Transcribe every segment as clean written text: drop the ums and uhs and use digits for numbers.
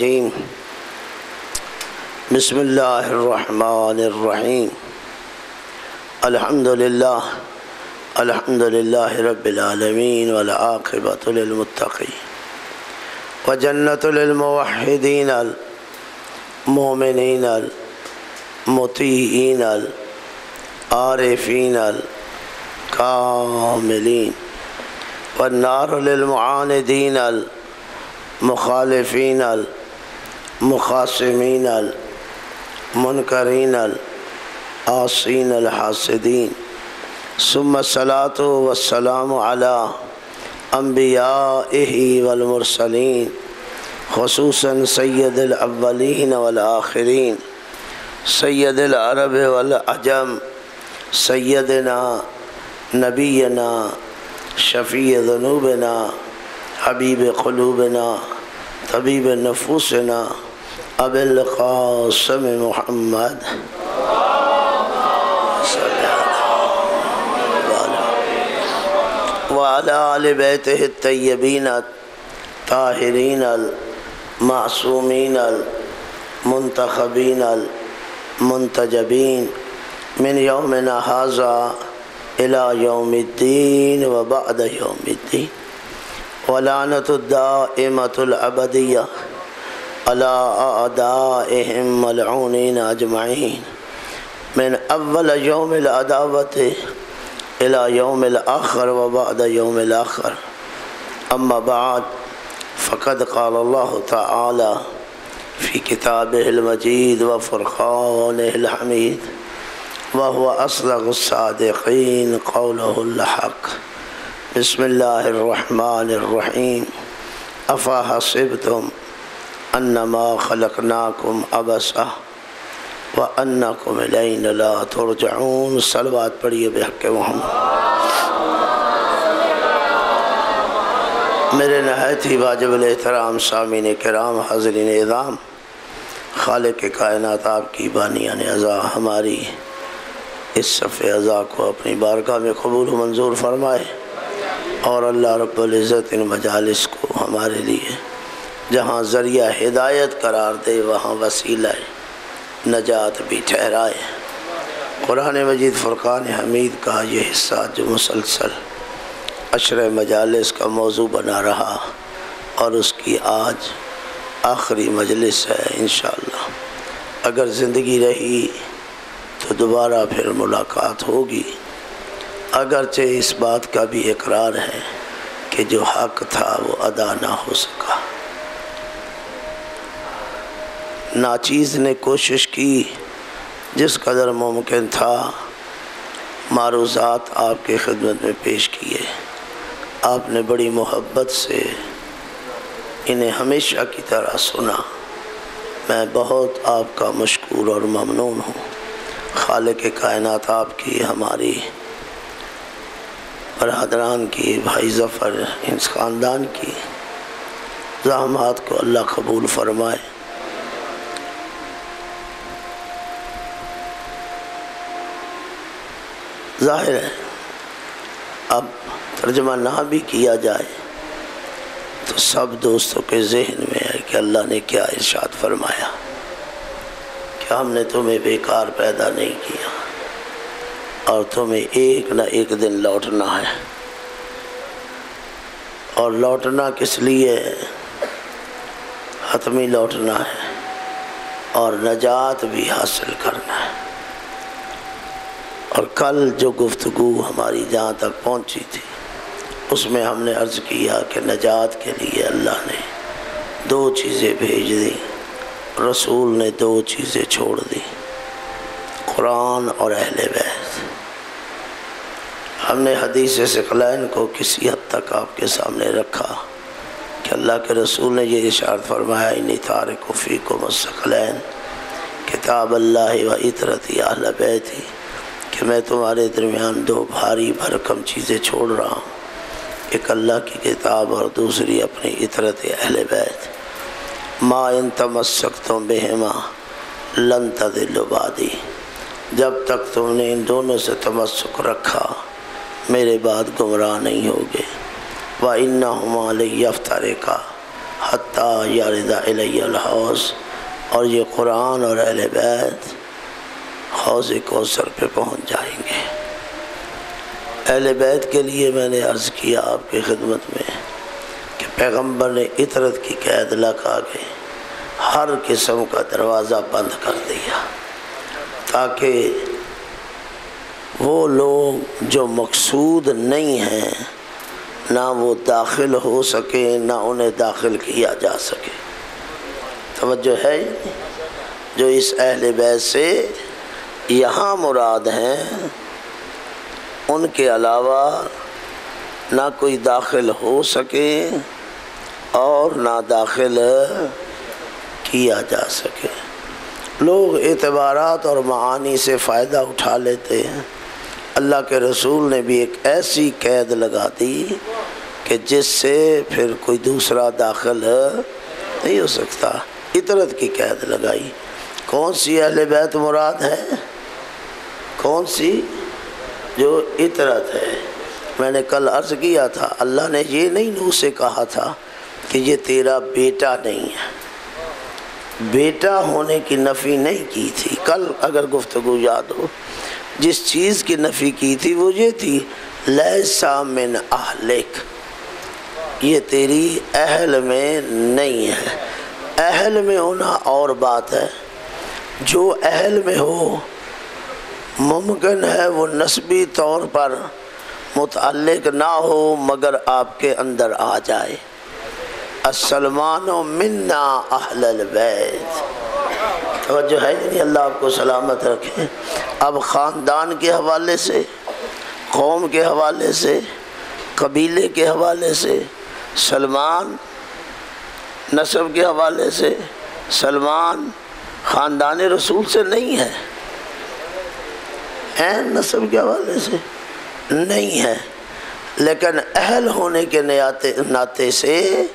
الرجیم بسم اللہ الرحمن الرحیم الحمد للہ رب العالمین والعاقبۃ للمتقین وجنۃ للموحدین المؤمنین المطیعین العارفین الکاملین والنار للمعاندین المخالفین المخاصمین المنکرین العاصین الحاسدین ثم الصلاة والسلام علی انبیائہ والمرسلین خصوصاً سید الاولین والآخرین سید العرب والعجم سیدنا نبینا شفیع ذنوبنا حبیب قلوبنا طبیب نفوسنا ابی القاسم محمد وعلى آل بیتہ الطیبین الطاہرین المعصومین المنتخبین المنتجبین من یومنا ھذا الى یوم الدین وبعد یوم الدین ولعنۃ الدائمۃ الابدیہ علی اعدائہم ملعونین اجمعین من اول یوم العداوۃ الى یوم الآخر وبعد یوم الآخر اما بعد فقد قال اللہ تعالی فی کتابہ المجید وفرقانہ الحمید وهو أصدق الصادقين قوله الحق بسم الله الرحمن الرحيم أفحسبتم أنما خلقناكم عبثا وأنكم إلينا لا ترجعون صلوات پڑھیے بحق محمد۔ میرے نہایت ہی واجب الاحترام سامعین کرام، حاضرین اعظام، خالق کائنات آپ کی بانیان عزا ہماری اس صفِ عزا کو اپنی بارگاہ میں قبول و منظور فرمائے، اور اللہ رب العزت ان مجالس کو ہمارے لیے جہاں ذریعہ ہدایت قرار دے وہاں وسیلہ نجات بھی ٹھہرائے۔ قرآن مجید فرقان حمید کا یہ حصہ جو مسلسل عشر مجالس کا موضوع بنا رہا اور اس کی آج آخری مجلس ہے انشاءاللہ، اگر زندگی رہی تو دوبارہ پھر ملاقات ہوگی، اگرچہ اس بات کا بھی اقرار ہے کہ جو حق تھا وہ ادا نہ ہو سکا۔ ناچیز نے کوشش کی جس قدر ممکن تھا، معروضات آپ کی خدمت میں پیش کیے، آپ نے بڑی محبت سے انہیں ہمیشہ کی طرح سنا، میں بہت آپ کا مشکور اور ممنون ہوں۔ خالق کائنات آپ کی، ہماری برادران کی، بھائی ظفر، اس خاندان کی زحمات کو اللہ قبول فرمائے۔ ظاہر ہے اب ترجمہ نہ بھی کیا جائے تو سب دوستوں کے ذہن میں ہے کہ اللہ نے کیا ارشاد فرمایا کہ ہم نے تمہیں بیکار پیدا نہیں کیا اور تمہیں ایک نہ ایک دن لوٹنا ہے، اور لوٹنا کس لیے ہے؟ حتمی لوٹنا ہے اور نجات بھی حاصل کرنا ہے۔ اور کل جو گفتگو ہماری جہاں تک پہنچی تھی اس میں ہم نے عرض کیا کہ نجات کے لیے اللہ نے دو چیزیں بھیج دی، رسول نے دو چیزیں چھوڑ دی، قرآن اور اہل بیت۔ ہم نے حدیث ثقلین کو کسی حد تک آپ کے سامنے رکھا کہ اللہ کے رسول نے یہ ارشاد فرمایا انی تارک فیکم الثقلین کتاب اللہ و عطرتی اہل بیتی، کہ میں تمہارے درمیان دو بھاری بھرکم چیزیں چھوڑ رہا ہوں، ایک اللہ کی کتاب اور دوسری اپنی عطرت اہل بیت۔ ما ان تمسکتم بہما لن تضلوا بعدی، جب تک تم نے ان دونوں سے تمسک رکھا میرے بعد گمراہ نہیں ہوگے۔ وَإِنَّهُمَا لَيَفْتَرِقَا حتیٰ یارد الی الحوض، اور یہ قرآن اور اہل بیت حوض کوثر پہ پہنچ جائیں گے۔ اہل بیت کے لیے میں نے عرض کیا آپ کی خدمت میں کہ پیغمبر نے عطرت کی قید لگا کے ہر قسم کا دروازہ بند کر دیا، تاکہ وہ لوگ جو مقصود نہیں ہیں نہ وہ داخل ہو سکے، نہ انہیں داخل کیا جا سکے۔ توجہ ہے؟ جو اس اہل بیت سے یہاں مراد ہیں ان کے علاوہ نہ کوئی داخل ہو سکے اور نہ داخل کیا جا سکے۔ لوگ اعتبارات اور معانی سے فائدہ اٹھا لیتے ہیں۔ اللہ کے رسول نے بھی ایک ایسی قید لگا دی کہ جس سے پھر کوئی دوسرا داخل نہیں ہو سکتا۔ عطرت کی قید لگائی۔ کون سی اہل بیت مراد ہے؟ کون سی؟ جو عطرت ہے۔ میں نے کل عرض کیا تھا اللہ نے یہ نہیں نوح سے کہا تھا کہ یہ تیرا بیٹا نہیں ہے، بیٹا ہونے کی نفی نہیں کی تھی۔ کل اگر گفتگو یاد ہو جس چیز کی نفی کی تھی وہ یہ تھی لیسا من اہلک، یہ تیری اہل میں نہیں ہے۔ اہل میں ہونا اور بات ہے، جو اہل میں ہو ممکن ہے وہ نسبی طور پر متعلق نہ ہو مگر آپ کے اندر آ جائے۔ السلمان منا اہل البیت۔ توجہ ہے یعنی اللہ آپ کو سلامت رکھے۔ اب خاندان کے حوالے سے، قوم کے حوالے سے، قبیلے کے حوالے سے سلمان، نسب کے حوالے سے سلمان خاندان رسول سے نہیں ہے، نسب کے حوالے سے نہیں ہے، لیکن اہل ہونے کے ناطے سے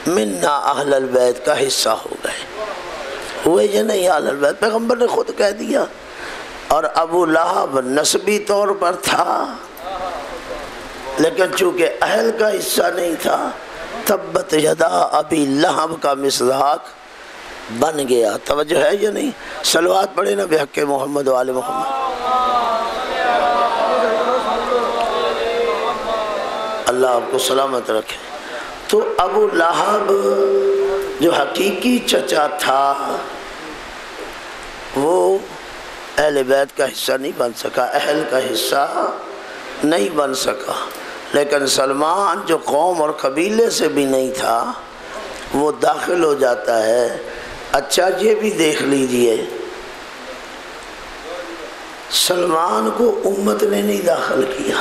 منا اہل البیت کا حصہ ہو گئے۔ ہوئے یہ نہیں اہل البیت، پیغمبر نے خود کہہ دیا۔ اور ابو لہب نسبی طور پر تھا لیکن چونکہ اہل کا حصہ نہیں تھا، تبت یدا ابی لہب کا مصداق بن گیا۔ توجہ ہے یا نہیں؟ صلوات پڑھے نا بحق محمد و آل محمد۔ اللہ آپ کو سلامت رکھے۔ تو ابو لہب جو حقیقی چچا تھا وہ اہل بیت کا حصہ نہیں بن سکا، اہل کا حصہ نہیں بن سکا، لیکن سلمان جو قوم اور قبیلے سے بھی نہیں تھا وہ داخل ہو جاتا ہے۔ اچھا یہ بھی دیکھ لیجئے سلمان کو امت نے نہیں داخل کیا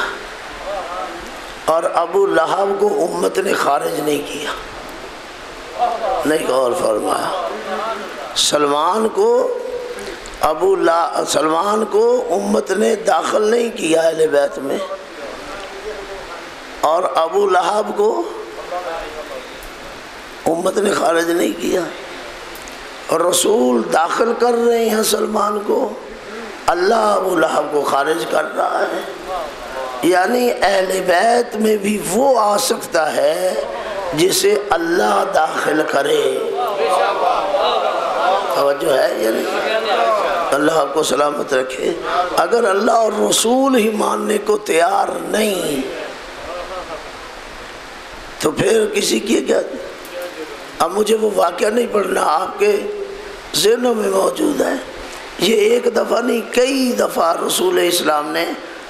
اور ابو لہب کو امت نے خارج نہیں کیا، نہیں غور فرمایا۔ سلمان کو امت نے داخل نہیں کیا اہل بیت میں، اور ابو لہب کو امت نے خارج نہیں کیا۔ اور رسول داخل کر رہے ہیں سلمان کو، اللہ ابو لہب کو خارج کر رہا ہے۔ یعنی اہل بیت میں بھی وہ آ سکتا ہے جسے اللہ داخل کرے۔ توجہ ہے یعنی اللہ آپ کو سلامت رکھے۔ اگر اللہ اور رسول ہی ماننے کو تیار نہیں تو پھر کسی کی کیا؟ اب مجھے وہ واقعہ نہیں پڑھنا، آپ کے ذہنوں میں موجود ہے۔ یہ ایک دفعہ نہیں کئی دفعہ رسول اسلام نے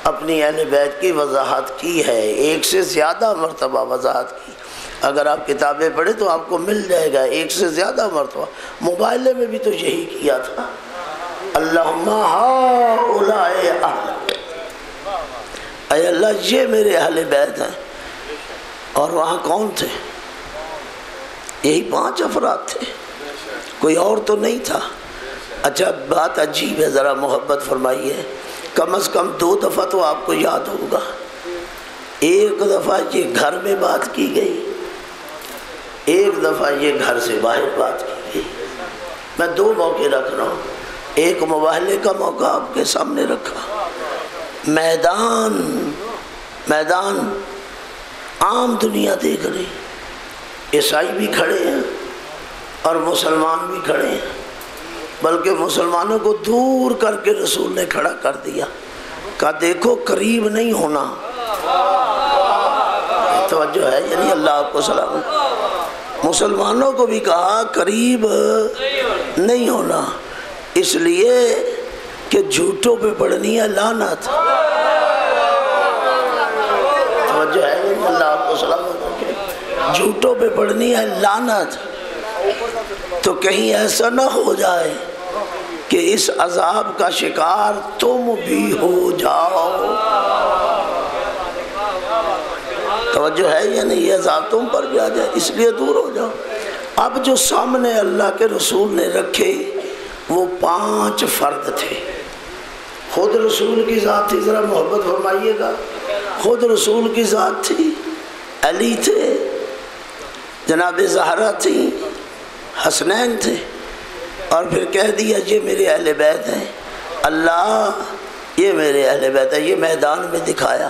اپنی اہل بیت کی وضاحت کی ہے، ایک سے زیادہ مرتبہ وضاحت کی۔ اگر آپ کتابیں پڑھیں تو آپ کو مل جائے گا، ایک سے زیادہ مرتبہ۔ موبائل میں بھی تو یہی کیا تھا، اللہم ہؤلاء اہل، اے اللہ یہ میرے اہل بیت ہیں۔ اور وہاں کون تھے؟ یہی 5 افراد تھے، کوئی اور تو نہیں تھا۔ اچھا بات عجیب ہے، ذرا محبت فرمائیے، کم از کم 2 دفعہ تو آپ کو یاد ہوگا۔ ایک دفعہ یہ گھر میں بات کی گئی، ایک دفعہ یہ گھر سے باہر بات کی گئی۔ میں 2 موقع رکھ رہا ہوں، ایک مباہلے کا موقع آپ کے سامنے رکھا، میدان عام دنیا دیکھ رہی، عیسائی بھی کھڑے ہیں اور مسلمان بھی کھڑے ہیں، بلکہ مسلمانوں کو دور کر کے رسول نے کھڑا کر دیا، کہا دیکھو قریب نہیں ہونا، توجہ ہے یعنی اللہ آپ کو سلام، مسلمانوں کو بھی کہا قریب نہیں ہونا، اس لیے کہ جھوٹوں پہ پڑھنی ہے لعنت، توجہ ہے یعنی اللہ آپ کو سلام، جھوٹوں پہ پڑھنی ہے لعنت، تو کہیں ایسا نہ ہو جائے کہ اس عذاب کا شکار تم بھی ہو جاؤ، توجہ ہے یا نہیں، یہ عذاب تم پر بھی آ جائے، اس لیے دور ہو جاؤ۔ اب جو سامنے اللہ کے رسول نے رکھے وہ 5 فرد تھے، خود رسول کی ذات تھی، ذرا محبت فرمائیے گا، خود رسول کی ذات تھی، علی تھے، جناب زہرا تھی، حسنین تھے، اور پھر کہہ دیا یہ میرے اہل بیت ہیں، اللہ یہ میرے اہل بیت ہیں، یہ میدان میں دکھایا،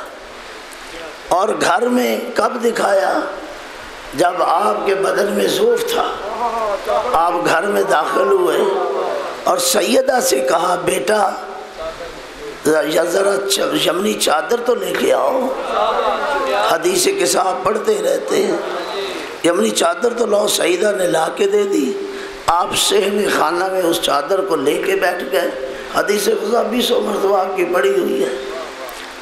اور گھر میں کب دکھایا؟ جب آپ کے بدن میں ضعف تھا، آپ گھر میں داخل ہوئے اور سیدہ سے کہا بیٹا ذرا یمنی چادر تو لے کے آؤ، حدیث کے ساتھ پڑھتے رہتے ہیں، یمنی چادر تو لاؤ، سیدہ نے لا کے دے دی، آپ صحن خانہ میں اس چادر کو لے کے بیٹھ گئے، حدیث قضا 20 مرتبہ آپ کی پڑھی ہوئی ہے،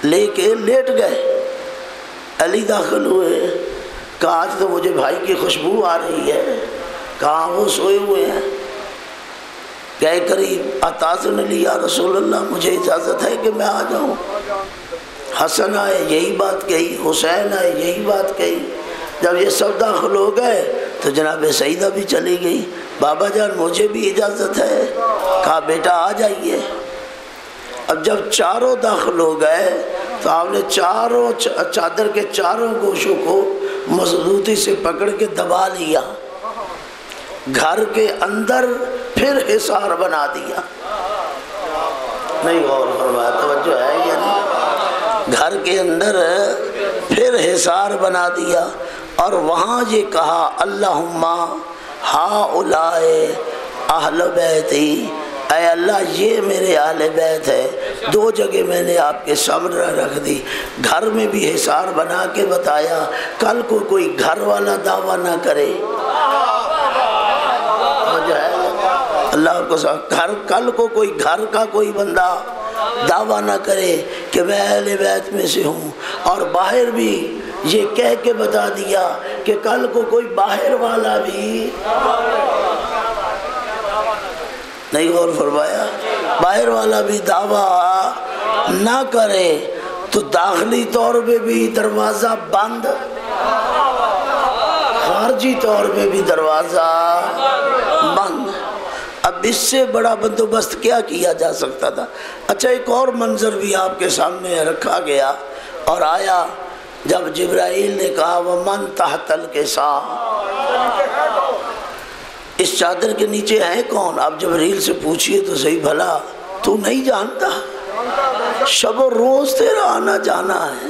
لے کے لیٹ گئے، علی داخل ہوئے، کہا آج تو مجھے بھائی کی خوشبو آ رہی ہے، کہاں وہ سوئے ہوئے ہیں، گئے قریب، اتاذن لی یا رسول اللہ مجھے اجازت ہے کہ میں آ جاؤں، حسن آئے یہی بات کہی، حسین آئے یہی بات کہی، جب یہ سب داخل ہو گئے تو جناب سیدہ بھی چلی گئی، بابا جان مجھے بھی اجازت ہے، کہا بیٹا آ جائیے۔ اب جب چاروں داخل ہو گئے تو آپ نے چاروں چادر کے چاروں گوشوں کو مضبوطی سے پکڑ کے دبا لیا، گھر کے اندر پھر حصار بنا دیا، نہیں غور فرمایا، توجہ ہے یعنی گھر کے اندر پھر حصار بنا دیا، اور وہاں یہ کہا اللہم ہؤلاء اہل بیتی، اے اللہ یہ میرے اہل بیت ہے، 2 جگہ میں نے آپ کے سامنے رکھ دی، گھر میں بھی حصار بنا کے بتایا، کل کو کوئی گھر والا دعویٰ نہ کرے، اللہ کو کل کو کوئی گھر کا کوئی بندہ دعویٰ نہ کرے کہ میں اہل بیت میں سے ہوں، اور باہر بھی یہ کہہ کے بتا دیا کہ کل کو کوئی باہر والا بھی نہیں غور فرمایا، باہر والا بھی دعویٰ نہ کرے، تو داخلی طور پہ بھی دروازہ بند، خارجی طور پہ بھی دروازہ بند۔ اب اس سے بڑا بندوبست کیا کیا جا سکتا تھا؟ اچھا ایک اور منظر بھی آپ کے سامنے رکھا گیا اور آیا، جب جبرائیل نے کہا وَمَن تحت الْكِسَاءِ، اس چادر کے نیچے ہیں کون؟ آپ جبرائیل سے پوچھئے تو صحیح، بھلا تو نہیں جانتا؟ شب و روز تیرا آنا جانا ہے،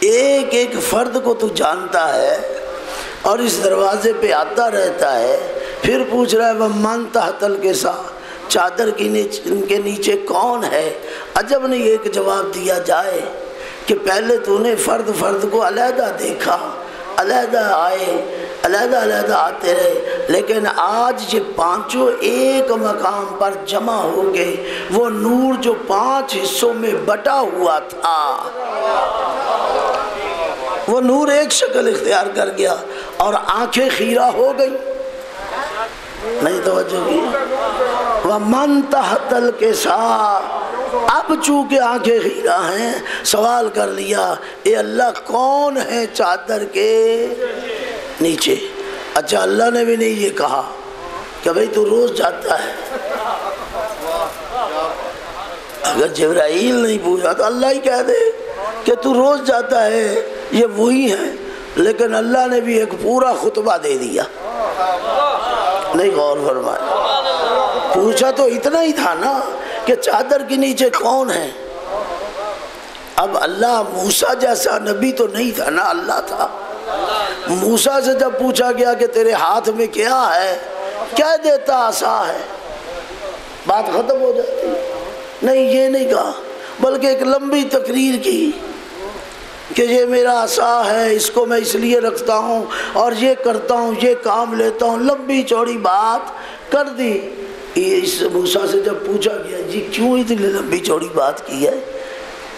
ایک ایک فرد کو تو جانتا ہے اور اس دروازے پہ آتا رہتا ہے، پھر پوچھ رہا ہے وَمَن تحت الْكِسَاءِ، چادر کے نیچے کون ہے؟ عجب نہیں ایک جواب دیا جائے کہ پہلے تو نے فرد فرد کو علیحدہ دیکھا، علیحدہ آئے، علیحدہ علیحدہ آتے رہے، لیکن آج یہ پانچوں ایک مقام پر جمع ہو گئے، وہ نور جو 5 حصوں میں بٹا ہوا تھا وہ نور ایک شکل اختیار کر گیا اور آنکھیں خیرہ ہو گئی، نہیں توجہ کی، وَمَن تحت الْكِسَاءِ، اب چونکہ آنکھیں خیرہ ہیں سوال کر لیا اے اللہ کون ہے چادر کے نیچے؟ اچھا اللہ نے بھی نہیں یہ کہا کہ بھئی تو روز جاتا ہے، اگر جبرائیل نہیں پوچھا تو اللہ ہی کہہ دے کہ تو روز جاتا ہے، یہ وہی ہے، لیکن اللہ نے بھی ایک پورا خطبہ دے دیا، نہیں غور فرمایا، پوچھا تو اتنا ہی تھا نا کہ چادر کے نیچے کون ہے؟ اب اللہ موسیٰ جیسا نبی تو نہیں تھا نا، اللہ تھا، موسیٰ سے جب پوچھا گیا کہ تیرے ہاتھ میں کیا ہے، کہہ دیتا عصا ہے، بات ختم ہو جاتی. نہیں، یہ نہیں کہا، بلکہ ایک لمبی تقریر کی کہ یہ میرا عصا ہے، اس کو میں اس لیے رکھتا ہوں اور یہ کرتا ہوں، یہ کام لیتا ہوں، لمبی چوڑی بات کر دی. اس موسیٰ سے جب پوچھا گیا جی کیوں اتنی لمبی چوڑی بات کی ہے،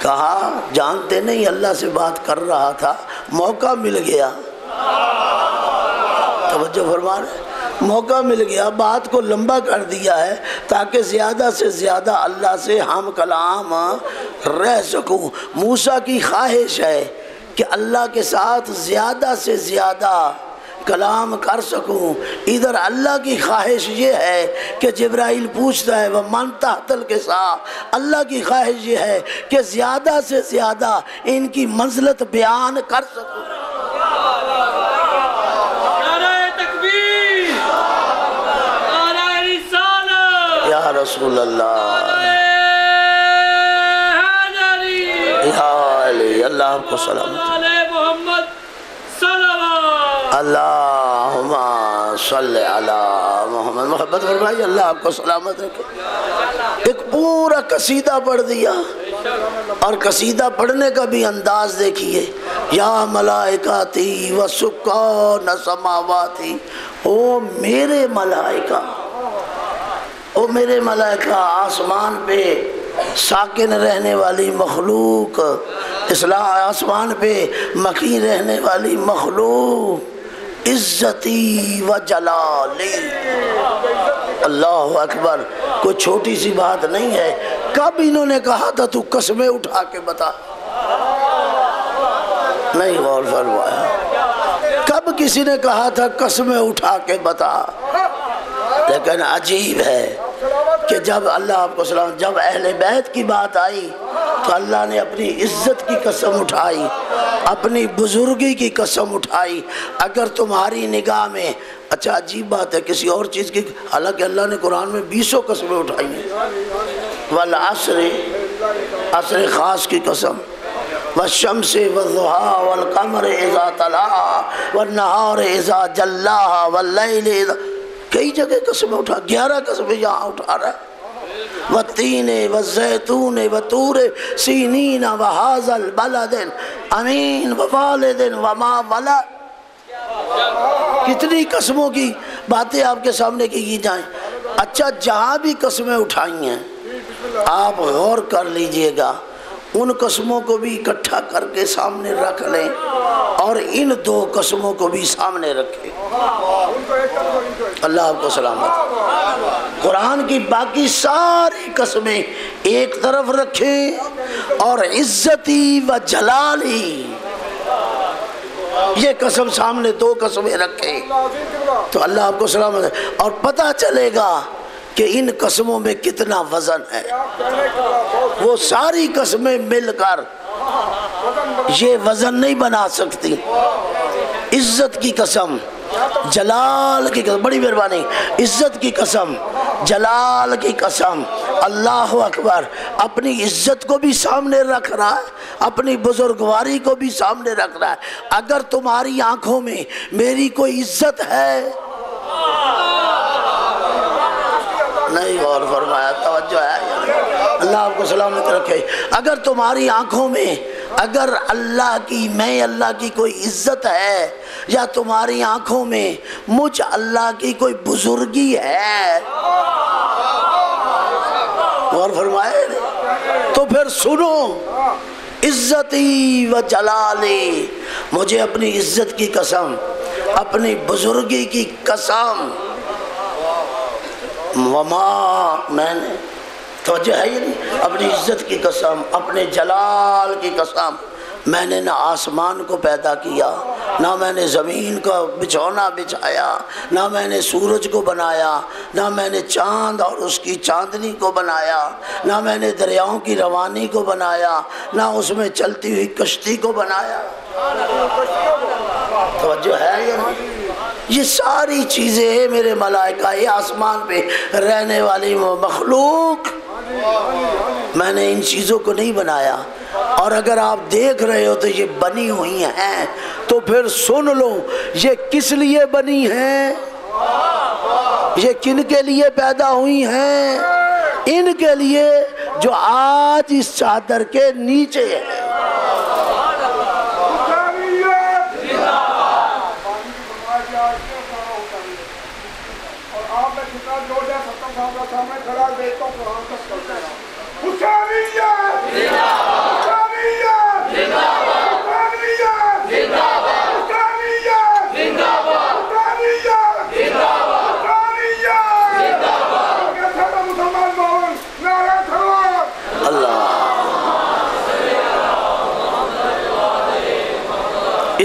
کہا جانتے نہیں اللہ سے بات کر رہا تھا، موقع مل گیا. توجہ فرما رہے، موقع مل گیا، بات کو لمبا کر دیا ہے تاکہ زیادہ سے زیادہ اللہ سے ہم کلام رہ سکوں. موسیٰ کی خواہش ہے کہ اللہ کے ساتھ زیادہ سے زیادہ کلام کر سکوں. ادھر اللہ کی خواہش یہ ہے کہ جبرائیل پوچھتا ہے وَمَنْ تَحْتَ الْقِسَا، اللہ کی خواہش یہ ہے کہ زیادہ سے زیادہ ان کی منزلت بیان کر سکوں. یا رسول اللہ، یا علی، اللہ آپ کو سلامت، اللہم صلی علی محمد. محبت فرمائی، اللہ آپ کو سلامت رکھے. ایک پورا قصیدہ پڑھ دیا، اور قصیدہ پڑھنے کا بھی انداز دیکھیے. یا ملائکاتی و سکان سماواتی، او میرے ملائکہ، او میرے ملائکہ، آسمان پہ ساکن رہنے والی مخلوق، آسمان پہ مقیم رہنے والی مخلوق، عزتی و جلالی. اللہ اکبر، کوئی چھوٹی سی بات نہیں ہے. کب انہوں نے کہا تھا تو قسمیں اٹھا کے بتا؟ نہیں غور فرمایا. کب کسی نے کہا تھا قسمیں اٹھا کے بتا؟ لیکن عجیب ہے کہ جب اللہ آپ کو سلام، جب اہل بیت کی بات آئی تو اللہ نے اپنی عزت کی قسم اٹھائی، اپنی بزرگی کی قسم اٹھائی. اگر تمہاری نگاہ میں، اچھا عجیب بات ہے کسی اور چیز کی، حالانکہ اللہ نے قرآن میں 20 قسمیں اٹھائی ہیں. والعصر، عصر خاص کی قسم، والشمس والضحا والقمر اذا طلعا والنہار اذا جلاها واللیل اذا، کئی جگہ قسمیں اٹھا، 11 قسمیں یہاں اٹھا رہا ہے. والتین والزیتون وطور سینین وہذا البلد امین ووالد وما ولد. کتنی قسموں کی باتیں آپ کے سامنے کی جائیں. اچھا جہاں بھی قسمیں اٹھائی ہیں آپ غور کر لیجئے گا، ان قسموں کو بھی اکٹھا کر کے سامنے رکھ لیں اور ان 2 قسموں کو بھی سامنے رکھیں. اللہ آپ کو سلامت. قرآن کی باقی ساری قسمیں ایک طرف رکھیں اور عزتی و جلالی یہ قسم سامنے 2 قسمیں رکھیں تو اللہ آپ کو سلامت ہے. اور پتہ چلے گا کہ ان قسموں میں کتنا وزن ہے. وہ ساری قسمیں مل کر یہ وزن نہیں بنا سکتی. عزت کی قسم، جلال کی قسم، بڑی مہربانی، عزت کی قسم، جلال کی قسم. اللہ اکبر، اپنی عزت کو بھی سامنے رکھ رہا ہے، اپنی بزرگواری کو بھی سامنے رکھ رہا ہے. اگر تمہاری آنکھوں میں میری کوئی عزت ہے، نہیں غور فرمایا، توجہ ہے، اللہ آپ کو سلامت رکھے. اگر تمہاری آنکھوں میں اگر اللہ کی، میں اللہ کی کوئی عزت ہے، یا تمہاری آنکھوں میں مجھ اللہ کی کوئی بزرگی ہے، غور فرمائے، تو پھر سنو، عزتی و جلالی، مجھے اپنی عزت کی قسم، اپنی بزرگی کی قسم، وما، میں نے، توجہ ہے یہ نہیں، اپنی عزت کی قسم، اپنے جلال کی قسم، میں نے نہ آسمان کو پیدا کیا، نہ میں نے زمین کا بچھونا بچھایا، نہ میں نے سورج کو بنایا، نہ میں نے چاند اور اس کی چاندنی کو بنایا، نہ میں نے دریاؤں کی روانی کو بنایا، نہ اس میں چلتی ہوئی کشتی کو بنایا. توجہ ہے یہ نہیں؟ یہ ساری چیزیں میرے ملائکہ، یہ آسمان پہ رہنے والی مخلوق میں نے ان چیزوں کو نہیں بنایا، اور اگر آپ دیکھ رہے ہو تو یہ بنی ہوئی ہیں تو پھر سن لو یہ کس لیے بنی ہیں، یہ کن کے لیے پیدا ہوئی ہیں؟ ان کے لیے جو آج اس چادر کے نیچے ہے۔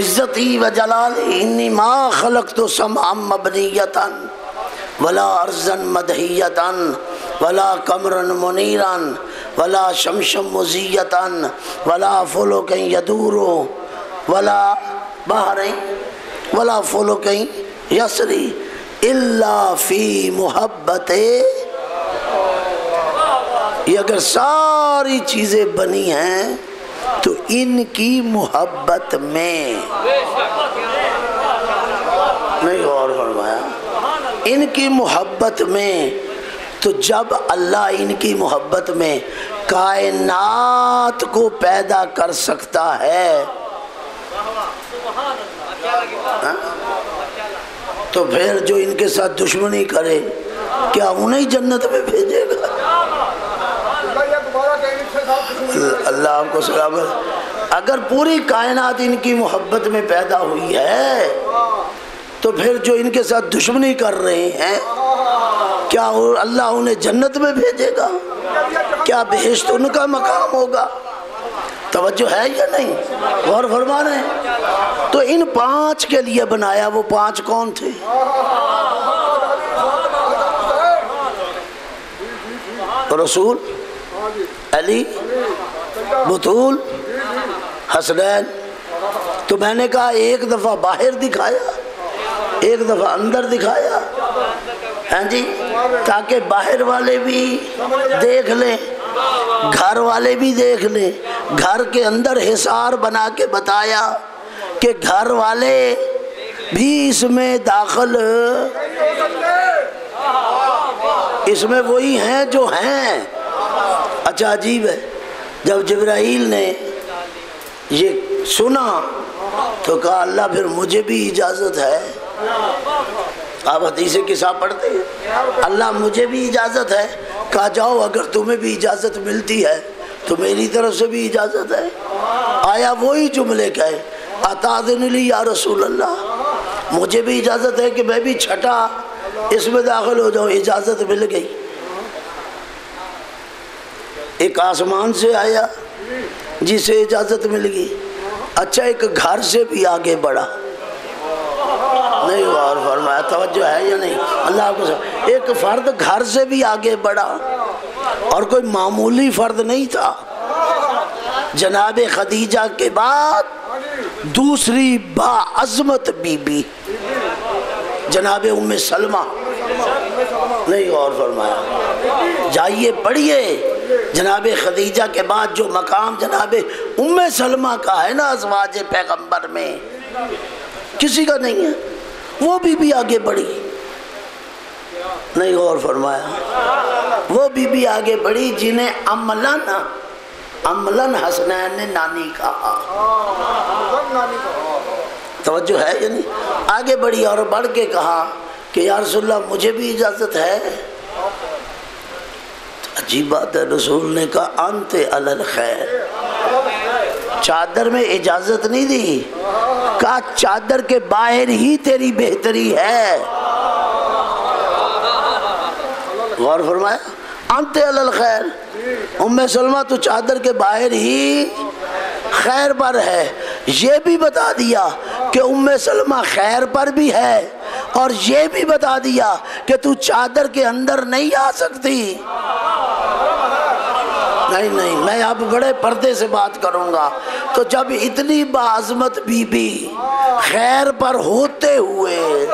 عزتی و جلالی انی ما خلقت سمعا مبنیتا ولا ارضا مدحیتا ولا قمرا منیرا ولا شمشا مزیتا ولا فلکا یدور ولا بحر ولا فلکا یسری الا فی محبت۔ یہ اگر ساری چیزیں بنی ہیں تو ان کی محبت میں، نہیں غور فرمایا، ان کی محبت میں، تو جب اللہ ان کی محبت میں کائنات کو پیدا کر سکتا ہے تو پھر جو ان کے ساتھ دشمنی کرے کیا انہیں جنت میں بھیجے گا؟ اللہ آپ کو سلامت۔ اگر پوری کائنات ان کی محبت میں پیدا ہوئی ہے تو پھر جو ان کے ساتھ دشمنی کر رہے ہیں کیا اللہ انہیں جنت میں بھیجے گا؟ کیا بہشت ان کا مقام ہوگا؟ توجہ ہے یا نہیں؟ غور فرما رہے ہیں؟ تو ان 5 کے لیے بنایا۔ وہ 5 کون تھے؟ رسول، علی، بطول، حسنین۔ تو میں نے کہا ایک دفعہ باہر دکھایا، ایک دفعہ اندر دکھایا، ہاں جی، تاکہ باہر والے بھی دیکھ لیں، گھر والے بھی دیکھ لیں۔ گھر کے اندر حصار بنا کے بتایا کہ گھر والے بھی اس میں داخل، اس میں وہی ہیں جو ہیں۔ اچھا عجیب ہے، جب جبرائیل نے یہ سنا تو کہا اللہ پھر مجھے بھی اجازت ہے۔ آپ حدیث قصہ پڑھتے ہیں، اللہ مجھے بھی اجازت ہے۔ کہا جاؤ اگر تمہیں بھی اجازت ملتی ہے تو میری طرف سے بھی اجازت ہے۔ آیا وہی جملے کہے اتاذن لی یا رسول اللہ، مجھے بھی اجازت ہے کہ میں بھی چھٹا اس میں داخل ہو جاؤں۔ اجازت مل گئی۔ ایک آسمان سے آیا جسے اجازت مل گئی۔ اچھا ایک گھر سے بھی آگے بڑھا، نہیں غور فرمایا، توجہ ہے یا نہیں؟ اللہ کو ایک فرد گھر سے بھی آگے بڑھا، اور کوئی معمولی فرد نہیں تھا۔ جناب خدیجہ کے بعد دوسری با عظمت بی بی جناب ام سلمہ، نہیں غور فرمایا۔ جائیے پڑھیے، جناب خدیجہ کے بعد جو مقام جناب ام سلمہ کا ہے نا ازواج پیغمبر میں، کسی کا نہیں ہے۔ وہ بھی آگے بڑھی، نہیں غور فرمایا۔ وہ بھی آگے بڑھی جنہیں عملاً حسنین نے نانی کہا۔ توجہ ہے یا نہیں؟ آگے بڑھی اور بڑھ کے کہا کہ یا رسول اللہ مجھے بھی اجازت ہے۔ عجیب بات ہے، رسول نے کہا انت علی الخیر۔ چادر میں اجازت نہیں دی، کہا چادر کے باہر ہی تیری بہتری ہے۔ غور فرمایا، انت علی الخیر۔ ام سلمہ تو چادر کے باہر ہی خیر پر ہے۔ یہ بھی بتا دیا کہ ام سلمہ خیر پر بھی ہے، اور یہ بھی بتا دیا کہ تو چادر کے اندر نہیں آ سکتی۔ نہیں، میں اب بڑے پردے سے بات کروں گا۔ تو جب اتنی باعظمت بی بی خیر پر ہوتے ہوئے،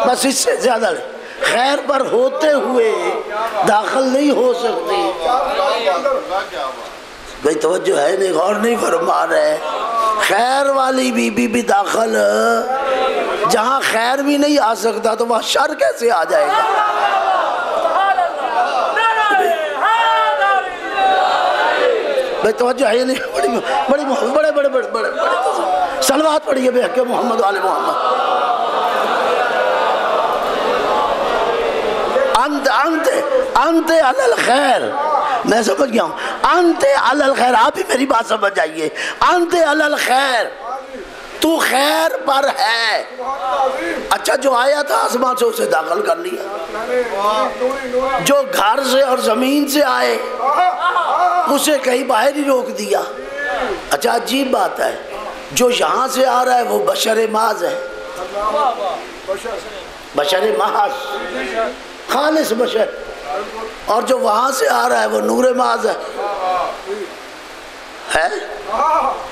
بس اس سے زیادہ خیر پر ہوتے ہوئے داخل نہیں ہو سکتی۔ بھئی توجہ ہے نہیں، غور نہیں فرما رہے۔ خیر والی بی بی بھی داخل، جہاں خیر بھی نہیں آ سکتا تو وہاں شر کیسے آ جائے گا؟ بھئی توجہ ہے نہیں، بڑی محبت، بڑے صلوات پڑھیے بے حق محمد و آل محمد۔ انت علی الخیر، میں سمجھ گیا ہوں، انت علی الخیر، آپ ہی میری بات سمجھ جائیے، انت علی الخیر، تو خیر پر ہے۔ اچھا جو آیا تھا آسمان سے اسے داخل کر لیا، جو گھر سے اور زمین سے آئے اسے کہیں باہر ہی روک دیا۔ اچھا عجیب بات ہے، جو یہاں سے آ رہا ہے وہ بشر محض ہے، بشر محض، خالص بشر، اور جو وہاں سے آ رہا ہے وہ نور محض ہے۔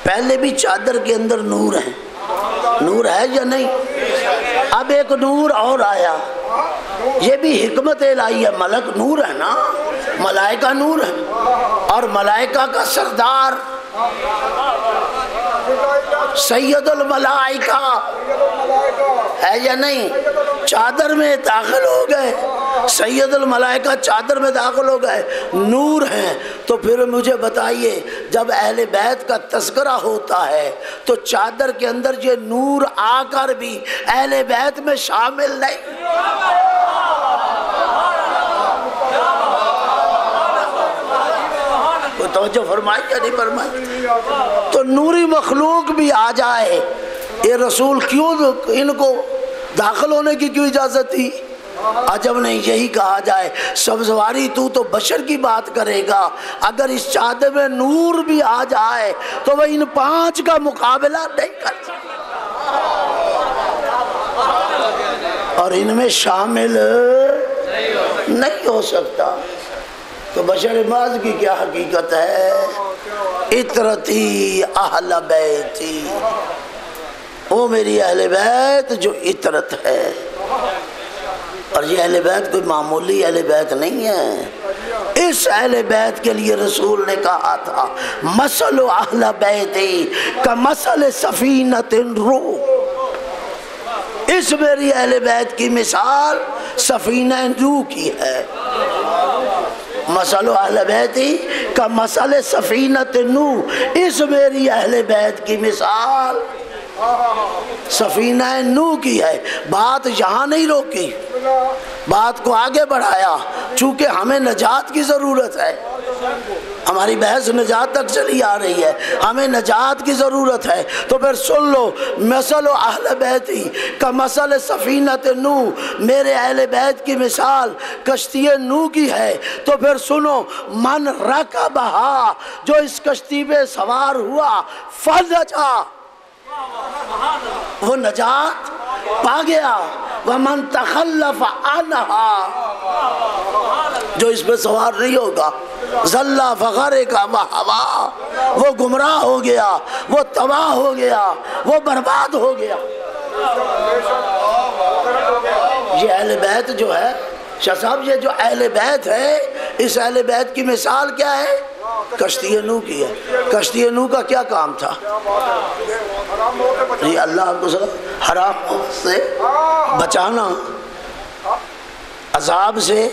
پہلے بھی چادر کے اندر نور ہے، نور ہے یا نہیں؟ اب ایک نور اور آیا، یہ بھی حکمت الہی ہے، ملک نور ہے نا، ملائکہ نور ہے، اور ملائکہ کا سردار سید الملائکہ ہے یا نہیں؟ چادر میں داخل ہو گئے، سید الملائکہ چادر میں داخل ہو گئے، نور ہیں۔ تو پھر مجھے بتائیے، جب اہل بیت کا تذکرہ ہوتا ہے تو چادر کے اندر یہ نور آ کر بھی اہل بیت میں شامل نہیں؟ توجہ فرمائی یا نہیں فرمائی؟ تو نوری مخلوق بھی آ جائے، یہ رسول کیوں ان کو داخل ہونے کی کیوں اجازت تھی؟ عجب نہیں، یہی کہا جائے سبزواری تو بشر کی بات کرے گا، اگر اس چادر میں نور بھی آ جائے تو وہ ان 5 کا مقابلہ نہیں کر سکتا، اور ان میں شامل نہیں ہو سکتا۔ تو بشر محض کی کیا حقیقت ہے؟ عطرتی اہل بیتی، وہ میری اہل بیت جو عطرت ہے، اور یہ اہل بیت کوئی معمولی اہل بیت نہیں ہے۔ اس اہل بیت کے لیے رسول نے کہا تھا مثل اہل بیتی کمثل سفینۃ روح، اس میری اہل بیت کی مثال سفینہ نوح کی ہے۔ مثل اہل بیتی کا مثل سفینۃ نوح، اس میری اہل بیت کی مثال سفینہ نوح کی ہے۔ بات یہاں نہیں روکی، بات کو آگے بڑھایا، چونکہ ہمیں نجات کی ضرورت ہے، ہماری بحث نجات تک چلی آ رہی ہے، ہمیں نجات کی ضرورت ہے۔ تو پھر سن لو، مثل اہل بیتی کا مثل سفینۃ نوح، میرے اہل بیت کی مثال کشتی نوح کی ہے۔ تو پھر سنو، من رکبہا، جو اس کشتی پہ سوار ہوا، فنجا، وہ نجات پا گیا، ومن تخلف عنہا، جو اس پہ سوار نہیں ہوگا، ضل فغرق وہوا، وہ گمراہ ہو گیا، وہ تباہ ہو گیا، وہ برباد ہو گیا۔ یہ اہل بیت جو ہے شاہ صاحب، یہ جو اہل بیت ہے، اس اہل بیت کی مثال کیا ہے؟ کشتی نوح کی ہے۔ کشتی نوح کا کیا کام تھا؟ یہ اللہ کو حرام سے بچانا، عذاب سے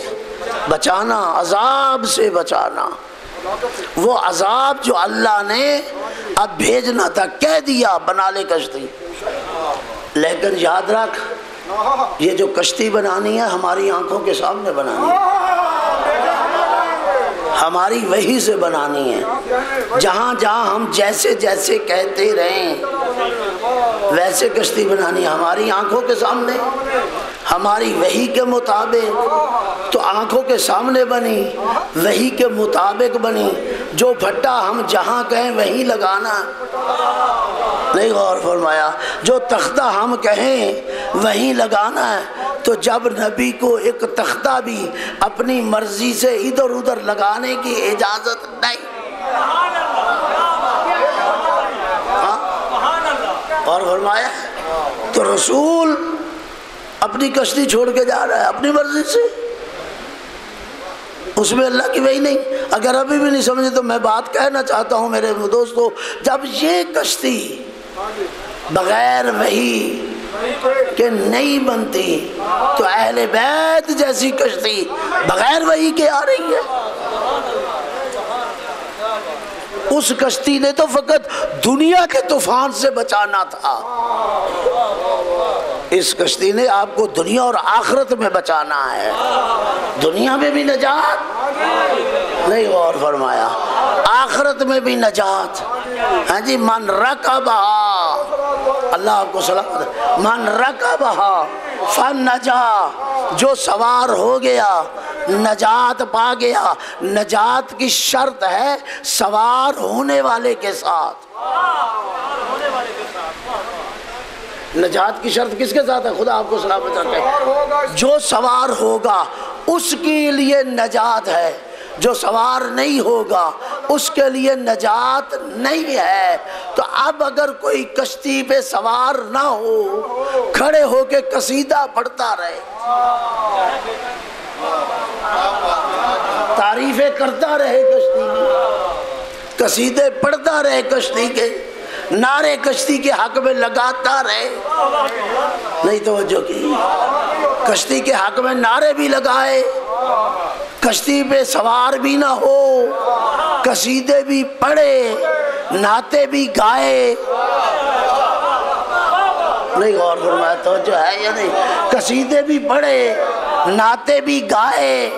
بچانا، عذاب سے بچانا۔ وہ عذاب جو اللہ نے اب بھیجنا تھا، کہہ دیا بنا لے کشتی، لیکن یاد رکھ یہ جو کشتی بنانی ہے ہماری آنکھوں کے سامنے بنانی ہے، ہماری وحی سے بنانی ہے، جہاں جہاں ہم جیسے جیسے کہتے رہیں ویسے کشتی بنانی ہے، ہماری آنکھوں کے سامنے، ہماری وحی کے مطابق۔ تو آنکھوں کے سامنے بنی، وحی کے مطابق بنی، جو پھٹا ہم جہاں کہیں وہیں لگانا، نہیں غور فرمایا، جو تختہ ہم کہیں وہیں لگانا ہے۔ تو جب نبی کو ایک تختہ بھی اپنی مرضی سے ادھر ادھر لگانے کی اجازت نہیں، اور فرمایا تو رسول اپنی کشتی چھوڑ کے جا رہا ہے اپنی مرضی سے، اس میں اللہ کی وحی نہیں؟ اگر ابھی بھی نہیں سمجھے تو میں بات کہنا چاہتا ہوں میرے دوستو، جب یہ کشتی بغیر وحی کہ نہیں بنتی تو اہل بیت جیسی کشتی بغیر وحی کے آ رہی ہے۔ اس کشتی نے تو فقط دنیا کے طوفان سے بچانا تھا، اس کشتی نے آپ کو دنیا اور آخرت میں بچانا ہے۔ دنیا میں بھی نجات نہیں، غور فرمایا، آخرت میں بھی نجات۔ ہاں جی، من رکبہا، اللہ آپ کو سلامت، من رکبہا فنجا، جو سوار ہو گیا نجات پا گیا۔ نجات کی شرط ہے سوار ہونے والے کے ساتھ۔ نجات کی شرط کس کے ساتھ ہے؟ خدا آپ کو سلامت رکھے۔ جو سوار ہوگا اس کے لیے نجات ہے، جو سوار نہیں ہوگا اس کے لیے نجات نہیں ہے۔ تو اب اگر کوئی کشتی پہ سوار نہ ہو، کھڑے ہو کے قصیدہ پڑھتا رہے، تعریفیں کرتا رہے کشتی کی، قصیدے پڑھتا رہے کشتی کے، نعرے کشتی کے حق میں لگاتا رہے، نہیں توجہ کی، کشتی کے حق میں نعرے بھی لگائے، کشتی پہ سوار بھی نہ ہو، قصیدے بھی پڑھے، نعتیں بھی گائے، نہیں غور فرمایا توجہ ہے یا نہیں؟ قصیدے بھی پڑھے، نعتیں بھی گائے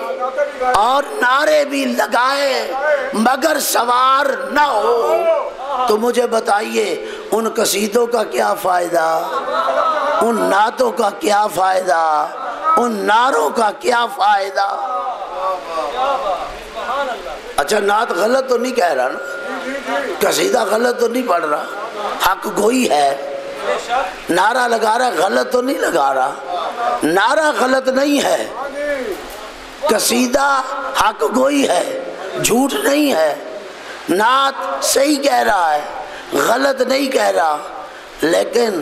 اور نعرے بھی لگائے، مگر سوار نہ ہو، تو مجھے بتائیے ان قصیدوں کا کیا فائدہ، ان نعتوں کا کیا فائدہ، ان نعروں کا کیا فائدہ؟ اچھا، نعت غلط تو نہیں کہہ رہا نا، قصیدہ غلط تو نہیں پڑھ رہا، حق گوئی ہے، نعرہ لگا رہا غلط تو نہیں لگا رہا، نعرہ غلط نہیں ہے، قصیدہ حق گوئی ہے، جھوٹ نہیں ہے، نعت صحیح کہہ رہا ہے، غلط نہیں کہہ رہا، لیکن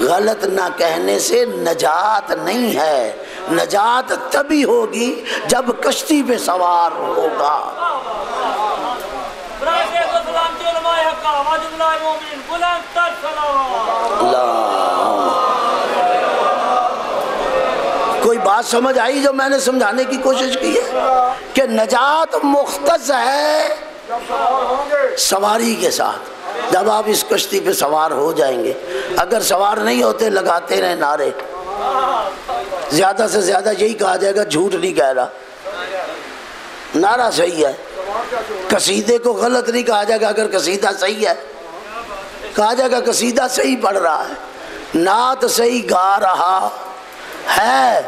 غلط نہ کہنے سے نجات نہیں ہے۔ نجات تبھی ہوگی جب کشتی پہ سوار ہوگا۔ کوئی بات سمجھ آئی جو میں نے سمجھانے کی کوشش کی ہے کہ نجات مختص ہے سواری کے ساتھ۔ جب آپ اس کشتی پہ سوار ہو جائیں گے، اگر سوار نہیں ہوتے لگاتے رہے نعرے، زیادہ سے زیادہ یہی کہا جائے گا جھوٹ نہیں کہہ رہا، نعرہ صحیح ہے، قصیدے کو غلط نہیں کہا جائے گا، اگر قصیدہ صحیح ہے کہا جائے گا قصیدہ صحیح پڑھ رہا ہے، نعت صحیح گا رہا ہے،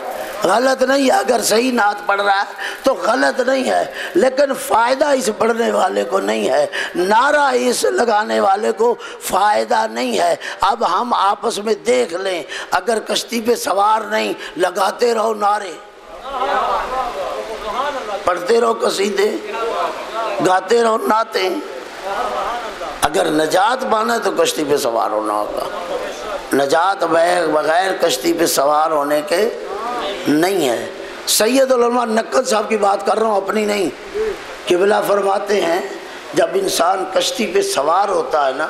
غلط نہیں ہے، اگر صحیح نعت پڑھ رہا ہے تو غلط نہیں ہے، لیکن فائدہ اس پڑھنے والے کو نہیں ہے، نعرہ اس لگانے والے کو فائدہ نہیں ہے۔ اب ہم آپس میں دیکھ لیں، اگر کشتی پہ سوار نہیں، لگاتے رہو نعرے، پڑھتے رہو قصیدے، گاتے رہو نعتیں، اگر نجات پانا ہے تو کشتی پہ سوار ہونا ہوگا۔ نجات بغیر کشتی پہ سوار ہونے کے نہیں ہے۔ سید العلماء نقد صاحب کی بات کر رہا ہوں، اپنی نہیں، قبلہ فرماتے ہیں جب انسان کشتی پہ سوار ہوتا ہے نا،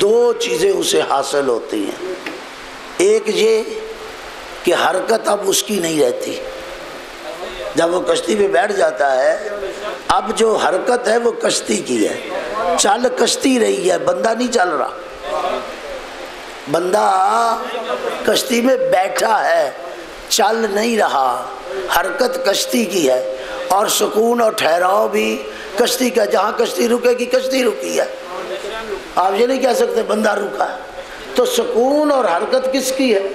دو چیزیں اسے حاصل ہوتی ہیں، ایک یہ کہ حرکت اب اس کی نہیں رہتی، جب وہ کشتی پہ بیٹھ جاتا ہے اب جو حرکت ہے وہ کشتی کی ہے، چل کشتی رہی ہے، بندہ نہیں چل رہا، بندہ کشتی میں بیٹھا ہے، چل نہیں رہا، حرکت کشتی کی ہے، اور سکون اور ٹھہراؤ بھی کشتی کا، جہاں کشتی رکے گی کشتی رکی ہے، آپ یہ نہیں کہہ سکتے بندہ رکا ہے، تو سکون اور حرکت کس کی ہے؟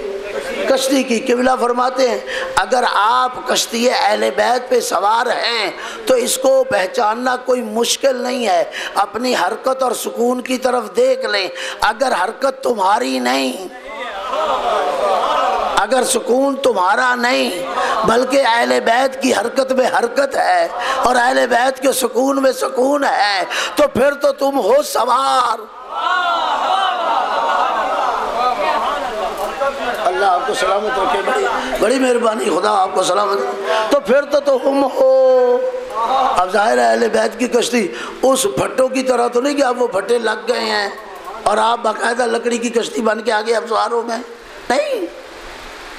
کشتی کی۔ قبلہ فرماتے ہیں اگر آپ کشتی اہل بیت پہ سوار ہیں تو اس کو پہچاننا کوئی مشکل نہیں ہے، اپنی حرکت اور سکون کی طرف دیکھ لیں، اگر حرکت تمہاری نہیں، اگر سکون تمہارا نہیں بلکہ اہل بیت کی حرکت میں حرکت ہے اور اہل بیت کے سکون میں سکون ہے، تو پھر تو تم ہو سوار۔ اللہ آپ کو سلامت رکھے، بڑی مہربانی، خدا آپ کو سلامت، تو پھر تو تم ہو اب ظاہر ہے اہل بیت کی کشتی اس بھٹوں کی طرح تو نہیں کہ اب وہ بھٹے لگ گئے ہیں اور آپ باقاعدہ لکڑی کی کشتی بن کے آگے اب سوار ہو گئے، نہیں،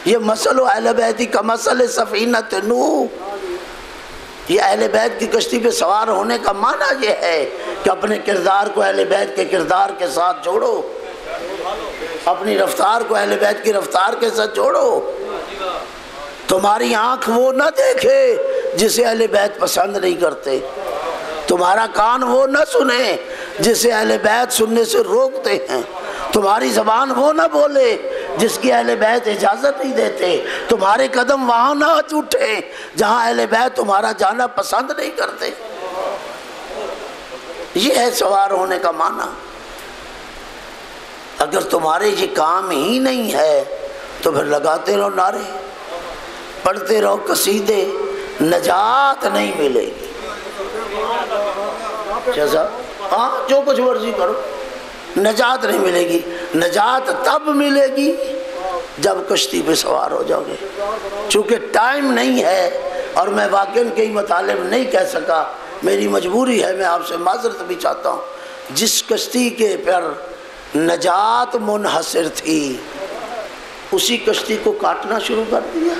یہ مسئلہ اہل بیتی کا مسئلہ سفینۃ نوح، یہ اہل بیت کی کشتی پہ سوار ہونے کا معنی یہ ہے کہ اپنے کردار کو اہل بیت کے کردار کے ساتھ جوڑو، اپنی رفتار کو اہل بیت کی رفتار کے ساتھ جوڑو۔ تمہاری آنکھ وہ نہ دیکھے جسے اہل بیت پسند نہیں کرتے، تمہارا کان وہ نہ سنے جسے اہل بیت سننے سے روکتے ہیں، تمہاری زبان وہ نہ بولے جس کی اہل بیت اجازت نہیں دیتے، تمہارے قدم وہاں نہ اٹھے جہاں اہل بیت تمہارا جانا پسند نہیں کرتے۔ یہ ہے سوار ہونے کا معنی۔ اگر تمہارے یہ کام ہی نہیں ہے تو پھر لگاتے رہو نعرے، پڑھتے رہو قصیدے، نجات نہیں ملے گی۔ جیسا ہاں جو کچھ مرضی کرو، نجات نہیں ملے گی۔ نجات تب ملے گی جب کشتی پہ سوار ہو جاؤ گے۔ چونکہ ٹائم نہیں ہے اور میں واقعاً کئی مطالب نہیں کہہ سکا، میری مجبوری ہے، میں آپ سے معذرت بھی چاہتا ہوں۔ جس کشتی کے پر نجات منحصر تھی اسی کشتی کو کاٹنا شروع کر دیا۔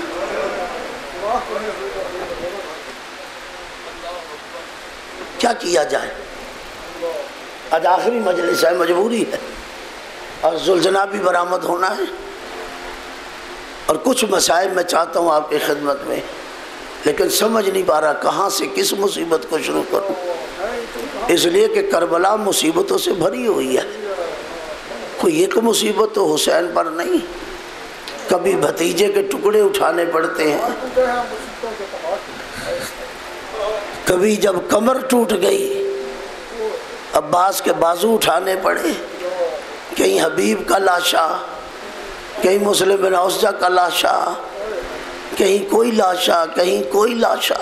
کیا کیا جائے؟ آج آخری مجلس ہے، مجبوری ہے، اور ذوالجناح بھی برآمد ہونا ہے، اور کچھ مسائل میں چاہتا ہوں آپ کی خدمت میں، لیکن سمجھ نہیں پا رہا کہاں سے کس مصیبت کو شروع کروں، اس لیے کہ کربلا مصیبتوں سے بھری ہوئی ہے۔ کوئی ایک مصیبت تو حسین پر نہیں، کبھی بھتیجے کے ٹکڑے اٹھانے پڑتے ہیں، کبھی جب کمر ٹوٹ گئی عباس کے بازو اٹھانے پڑے، کہیں حبیب کا لاشا، کہیں مسلم بن عوسجہ کا لاشا، کہیں کوئی لاشا، کہیں کوئی لاشا،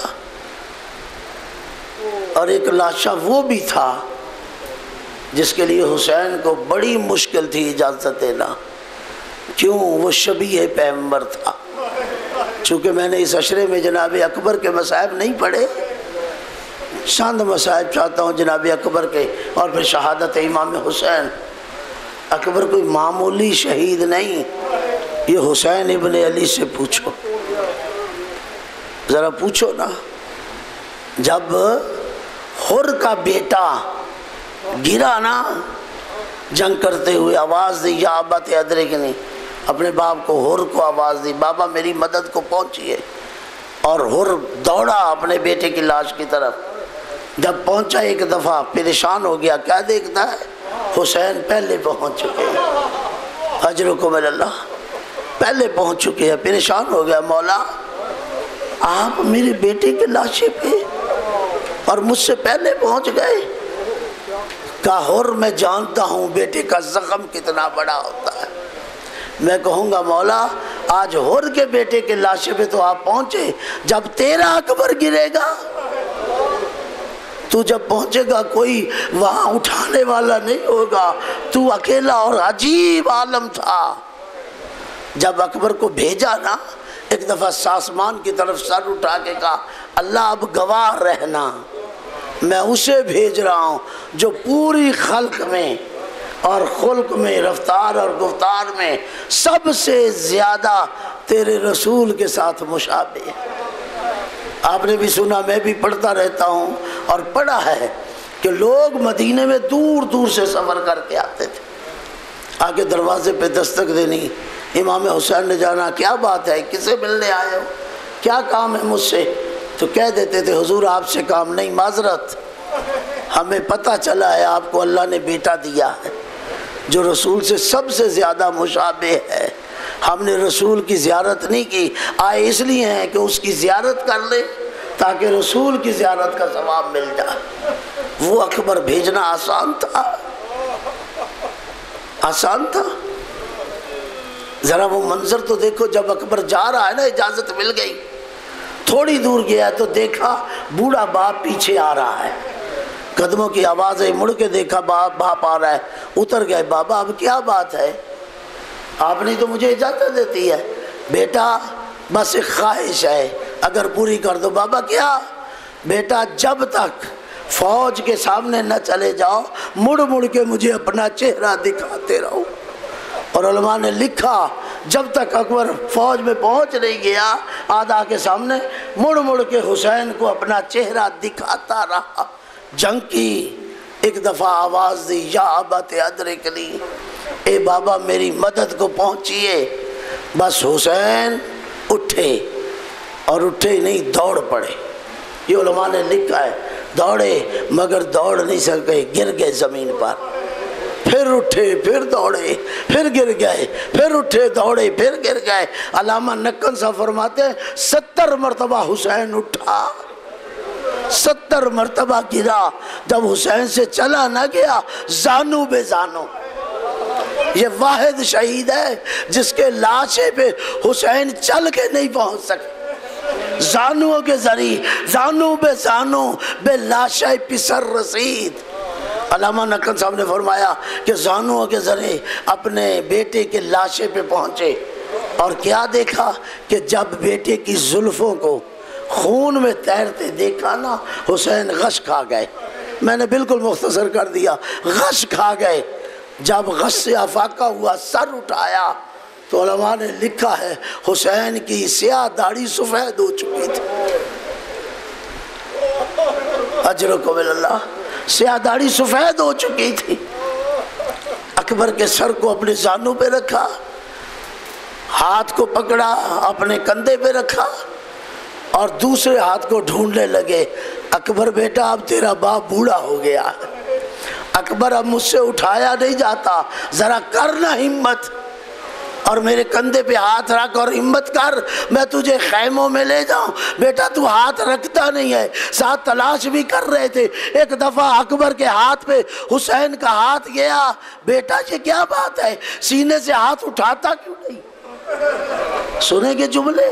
اور ایک لاشا وہ بھی تھا جس کے لیے حسین کو بڑی مشکل تھی اجازت دینا، کیوں؟ وہ شبیہ پیغمبر تھا۔ چونکہ میں نے اس عشرے میں جناب اکبر کے مصائب نہیں پڑھے، چند مصائب چاہتا ہوں جناب اکبر کے، اور پھر شہادت امام حسین۔ اکبر کوئی معمولی شہید نہیں، یہ حسین ابن علی سے پوچھو، ذرا پوچھو نا۔ جب حر کا بیٹا گرا نا جنگ کرتے ہوئے، آواز دی یا ابت ادرکنی، اپنے باپ کو، حر کو آواز دی، بابا میری مدد کو پہنچیے، اور حر دوڑا اپنے بیٹے کی لاش کی طرف۔ جب پہنچا ایک دفعہ پریشان ہو گیا، کیا دیکھتا ہے؟ حسین پہلے پہنچ چکے ہیں، اجرکم اللہ، پہلے پہنچ چکے ہیں۔ پریشان ہو گیا، مولا آپ میرے بیٹے کے لاشے پہ اور مجھ سے پہلے پہنچ گئے۔ کہا حر میں جانتا ہوں بیٹے کا زخم کتنا بڑا ہوتا ہے، میں کہوں گا مولا آج حر کے بیٹے کے لاشے پہ تو آپ پہنچے، جب تیرا اکبر گرے گا تو جب پہنچے گا کوئی وہاں اٹھانے والا نہیں ہوگا، تو اکیلا، اور عجیب عالم تھا۔ جب اکبر کو بھیجا نا، ایک دفعہ ساسمان کی طرف سر اٹھا کے کہا اللہ اب گواہ رہنا، میں اسے بھیج رہا ہوں جو پوری خلق میں اور خلق میں، رفتار اور گفتار میں سب سے زیادہ تیرے رسول کے ساتھ مشابہ ہے۔ آپ نے بھی سنا، میں بھی پڑھتا رہتا ہوں اور پڑھا ہے کہ لوگ مدینے میں دور دور سے سفر کر کے آتے تھے، آگے دروازے پہ دستک دینی، امام حسین نے جانا، کیا بات ہے، کسے ملنے آئے ہو، کیا کام ہے مجھ سے؟ تو کہہ دیتے تھے حضور آپ سے کام نہیں، معذرت، ہمیں پتہ چلا ہے آپ کو اللہ نے بیٹا دیا ہے جو رسول سے سب سے زیادہ مشابہ ہے، ہم نے رسول کی زیارت نہیں کی، آئے اس لیے ہیں کہ اس کی زیارت کر لے تاکہ رسول کی زیارت کا ثواب مل جائے۔ وہ اکبر بھیجنا آسان تھا، آسان تھا؟ ذرا وہ منظر تو دیکھو، جب اکبر جا رہا ہے نا، اجازت مل گئی، تھوڑی دور گیا تو دیکھا بوڑھا باپ پیچھے آ رہا ہے، قدموں کی آواز ہے، مڑ کے دیکھا باپ آ رہا ہے، اتر گئے، بابا اب کیا بات ہے، آپ نے تو مجھے اجازت دیتی ہے، بیٹا بس ایک خواہش ہے اگر پوری کر دو۔ بابا کیا؟ بیٹا جب تک فوج کے سامنے نہ چلے جاؤ مڑ مڑ کے مجھے اپنا چہرہ دکھاتے رہو۔ اور علماء نے لکھا جب تک اکبر فوج میں پہنچ نہیں گیا آدھا کے سامنے مڑ مڑ کے حسین کو اپنا چہرہ دکھاتا رہا۔ جنگ کی ایک دفعہ آواز دی، یا ابت ادرکنی، اے بابا میری مدد کو پہنچیے۔ بس حسین اٹھے اور اٹھے نہیں دوڑ پڑے۔ یہ علماء نے لکھا ہے دوڑے مگر دوڑ نہیں سکے، گر گئے زمین پر، پھر اٹھے پھر دوڑے پھر گر گئے، پھر اٹھے دوڑے پھر گر گئے۔ علامہ نکن صاحب فرماتے ہیں 70 مرتبہ حسین اٹھا، 70 مرتبہ گرا، جب حسین سے چلا نہ گیا زانو بے زانو۔ یہ واحد شہید ہے جس کے لاشے پہ حسین چل کے نہیں پہنچ سکے، زانوں کے ذریعے، زانو بے زانو بے لاشے پسر رسید۔ علامہ نکن صاحب نے فرمایا کہ زانوں کے ذریعے اپنے بیٹے کے لاشے پہ پہنچے اور کیا دیکھا کہ جب بیٹے کی زلفوں کو خون میں تیرتے دیکھا نا حسین غش کھا گئے۔ میں نے بالکل مختصر کر دیا، غش کھا گئے۔ جب غش سے افاقہ ہوا سر اٹھایا تو علماء نے لکھا ہے حسین کی سیاہ داڑھی سفید ہو چکی تھی۔ اجرکم اللہ، سیاہ داڑھی سفید ہو چکی تھی۔ اکبر کے سر کو اپنے زانوں پہ رکھا، ہاتھ کو پکڑا اپنے کندھے پہ رکھا اور دوسرے ہاتھ کو ڈھونڈنے لگے۔ اکبر بیٹا اب تیرا باپ بوڑھا ہو گیا ہے، اکبر اب مجھ سے اٹھایا نہیں جاتا، ذرا کرنا ہمت اور میرے کندھے پہ ہاتھ رکھ اور ہمت کر، میں تجھے خیموں میں لے جاؤں۔ بیٹا تو ہاتھ رکھتا نہیں ہے، ساتھ تلاش بھی کر رہے تھے۔ ایک دفعہ اکبر کے ہاتھ پہ حسین کا ہاتھ گیا، بیٹا یہ کیا بات ہے، سینے سے ہاتھ اٹھاتا کیوں نہیں؟ سنیں گے جملے،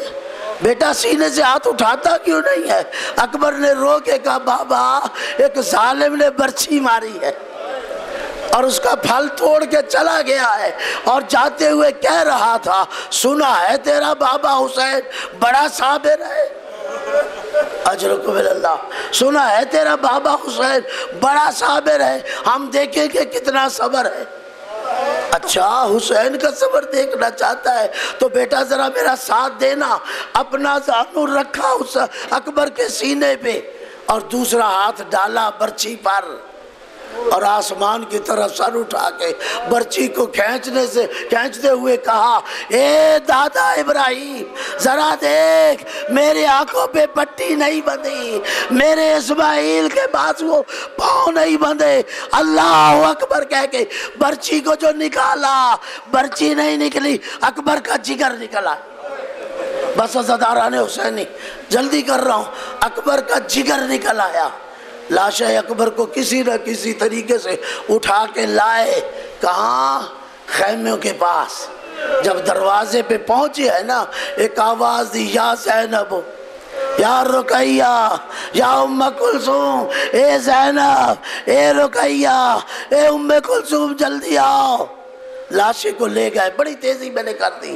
بیٹا سینے سے ہاتھ اٹھاتا کیوں نہیں ہے؟ اکبر نے رو کے کہا بابا ایک ظالم نے برچھی ماری ہے اور اس کا پھل توڑ کے چلا گیا ہے، اور جاتے ہوئے کہہ رہا تھا سنا ہے تیرا بابا حسین بڑا صابر ہے۔ اجرکم اللہ، سنا ہے تیرا بابا حسین بڑا صابر ہے، ہم دیکھیں کہ کتنا صبر ہے۔ اچھا حسین کا صبر دیکھنا چاہتا ہے تو بیٹا ذرا میرا ساتھ دینا۔ اپنا زانو رکھا اس اکبر کے سینے پہ اور دوسرا ہاتھ ڈالا برچھی پر اور آسمان کی طرف سر اٹھا کے برچھی کو کھینچتے ہوئے کہا اے دادا ابراہیم ذرا دیکھ، میرے آنکھوں پہ پٹی نہیں بندھی، میرے اسماعیل کے بازو پاؤں نہیں بندھے۔ اللہ اکبر کہہ کے برچھی کو جو نکالا، برچھی نہیں نکلی، اکبر کا جگر نکلا۔ بس عزاداران حسینی جلدی کر رہا ہوں، اکبر کا جگر نکل آیا۔ لاشِ اکبر کو کسی نہ کسی طریقے سے اٹھا کے لائے، کہاں؟ خیموں کے پاس۔ جب دروازے پہ پہنچے ہے نا، ایک آواز دی یا زینب، یا رقیہ، یا ام کلثوم، اے زینب، اے رقیہ، اے ام کلثوم جلدی آؤ۔ لاشے کو لے گئے، بڑی تیزی میں نے کر دی،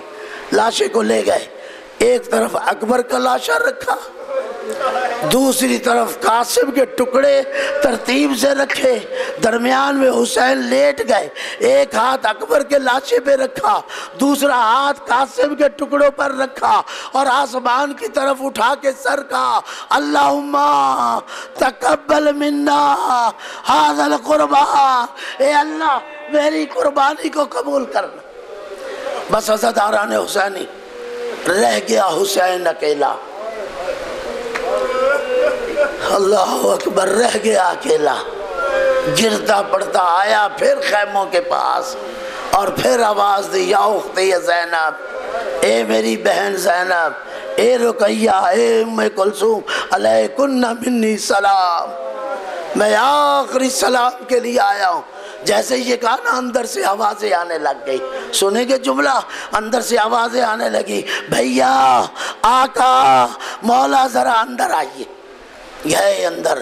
لاشے کو لے گئے۔ ایک طرف اکبر کا لاشا رکھا، دوسری طرف قاسم کے ٹکڑے ترتیب سے رکھے، درمیان میں حسین لیٹ گئے، ایک ہاتھ اکبر کے لاشے پہ رکھا، دوسرا ہاتھ قاسم کے ٹکڑوں پر رکھا اور آسمان کی طرف اٹھا کے سر کہا اللہم تقبل منا ھذا القربان، اے اللہ میری قربانی کو قبول کرنا۔ بس عزاداران حسینی رہ گیا حسین اکیلا، اللہ اکبر، رہ گیا اکیلا، گرتا پڑتا آیا پھر خیموں کے پاس اور پھر آواز دی یا اختی زینب، اے میری بہن زینب، اے رقیہ، اے ام کلثوم، علیکن منی سلام، میں آخری سلام کے لیے آیا ہوں۔ جیسے یہ کہا نا اندر سے آوازیں آنے لگ گئی، سنیں گے جملہ، اندر سے آوازیں آنے لگی بھیا آقا مولا ذرا اندر آئیے، یہ اندر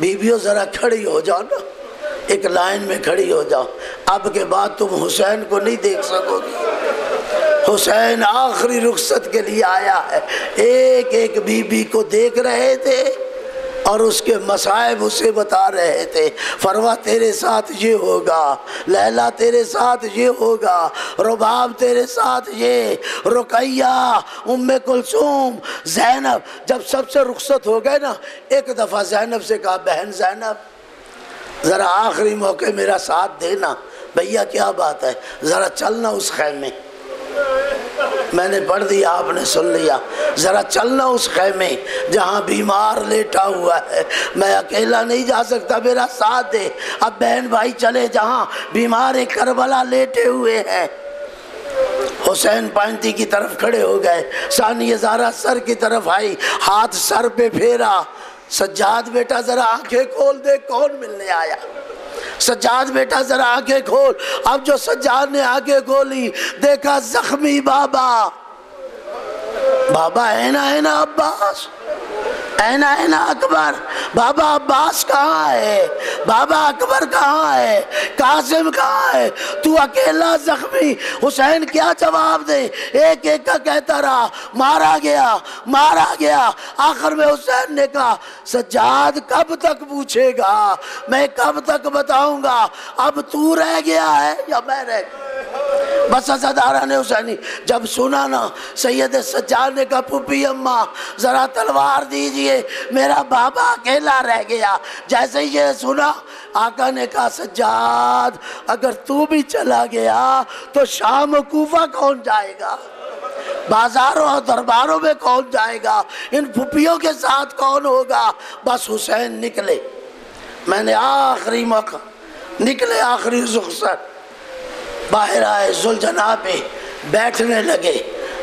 بیویوں ذرا کھڑی ہو جاؤ نا، ایک لائن میں کھڑی ہو جاؤ، اب کے بعد تم حسین کو نہیں دیکھ سکو گی، حسین آخری رخصت کے لیے آیا ہے۔ ایک ایک بی بی کو دیکھ رہے تھے، اور اس کے مصائب اسے بتا رہے تھے. فرما تیرے ساتھ یہ ہوگا، لیلا تیرے ساتھ یہ ہوگا، رباب تیرے ساتھ یہ، رقیہ، ام کلثوم، زینب. جب سب سے رخصت ہو گئے نا، ایک دفعہ زینب سے کہا بہن زینب ذرا آخری موقع میرا ساتھ دینا. بھیا کیا بات ہے، ذرا چلنا اس خیمے. میں نے پڑھ دیا، آپ نے سن لیا. ذرا چلنا اس خیمے جہاں بیمار لیٹا ہوا ہے، میں اکیلا نہیں جا سکتا، میرا ساتھ دے. اب بہن بھائی چلے جہاں بیمار کربلا لیٹے ہوئے ہیں. حسین پینتی کی طرف کھڑے ہو گئے، ثانیہ زہرا سر کی طرف آئی، ہاتھ سر پہ پھیرا. سجاد بیٹا ذرا آنکھیں کھول دے، کون ملنے آیا؟ سجاد بیٹا ذرا آنکھیں کھول. اب جو سجاد نے آنکھیں کھولی، دیکھا زخمی بابا. بابا اینا اینا عباس، اینا اینا اکبر. بابا عباس کہاں ہے؟ بابا اکبر کہاں ہے؟ قاسم کہاں ہے؟ تو اکیلا زخمی. حسین کیا جواب دے؟ ایک ایک کا کہتا رہا، مارا گیا مارا گیا. آخر میں حسین نے کہا سجاد کب تک پوچھے گا، میں کب تک بتاؤں گا؟ اب تو رہ گیا ہے یا میں رہ گیا؟ بس عزادارہ نے حسینی جب سنا نا، سید سجاد نے کہا پھوپھی اماں ذرا تلوار دیجئے، میرا بابا اکیلا رہ گیا. جیسے ہی یہ سنا، آقا نے کہا سجاد اگر تو بھی چلا گیا تو شام و کوفہ کون جائے گا؟ بازاروں اور درباروں میں کون جائے گا؟ ان پھوپھیوں کے ساتھ کون ہوگا؟ بس حسین نکلے. میں نے آخری موقع نکلے، آخری رخصت، باہر آئے، ذوالجناح پہ بیٹھنے لگے.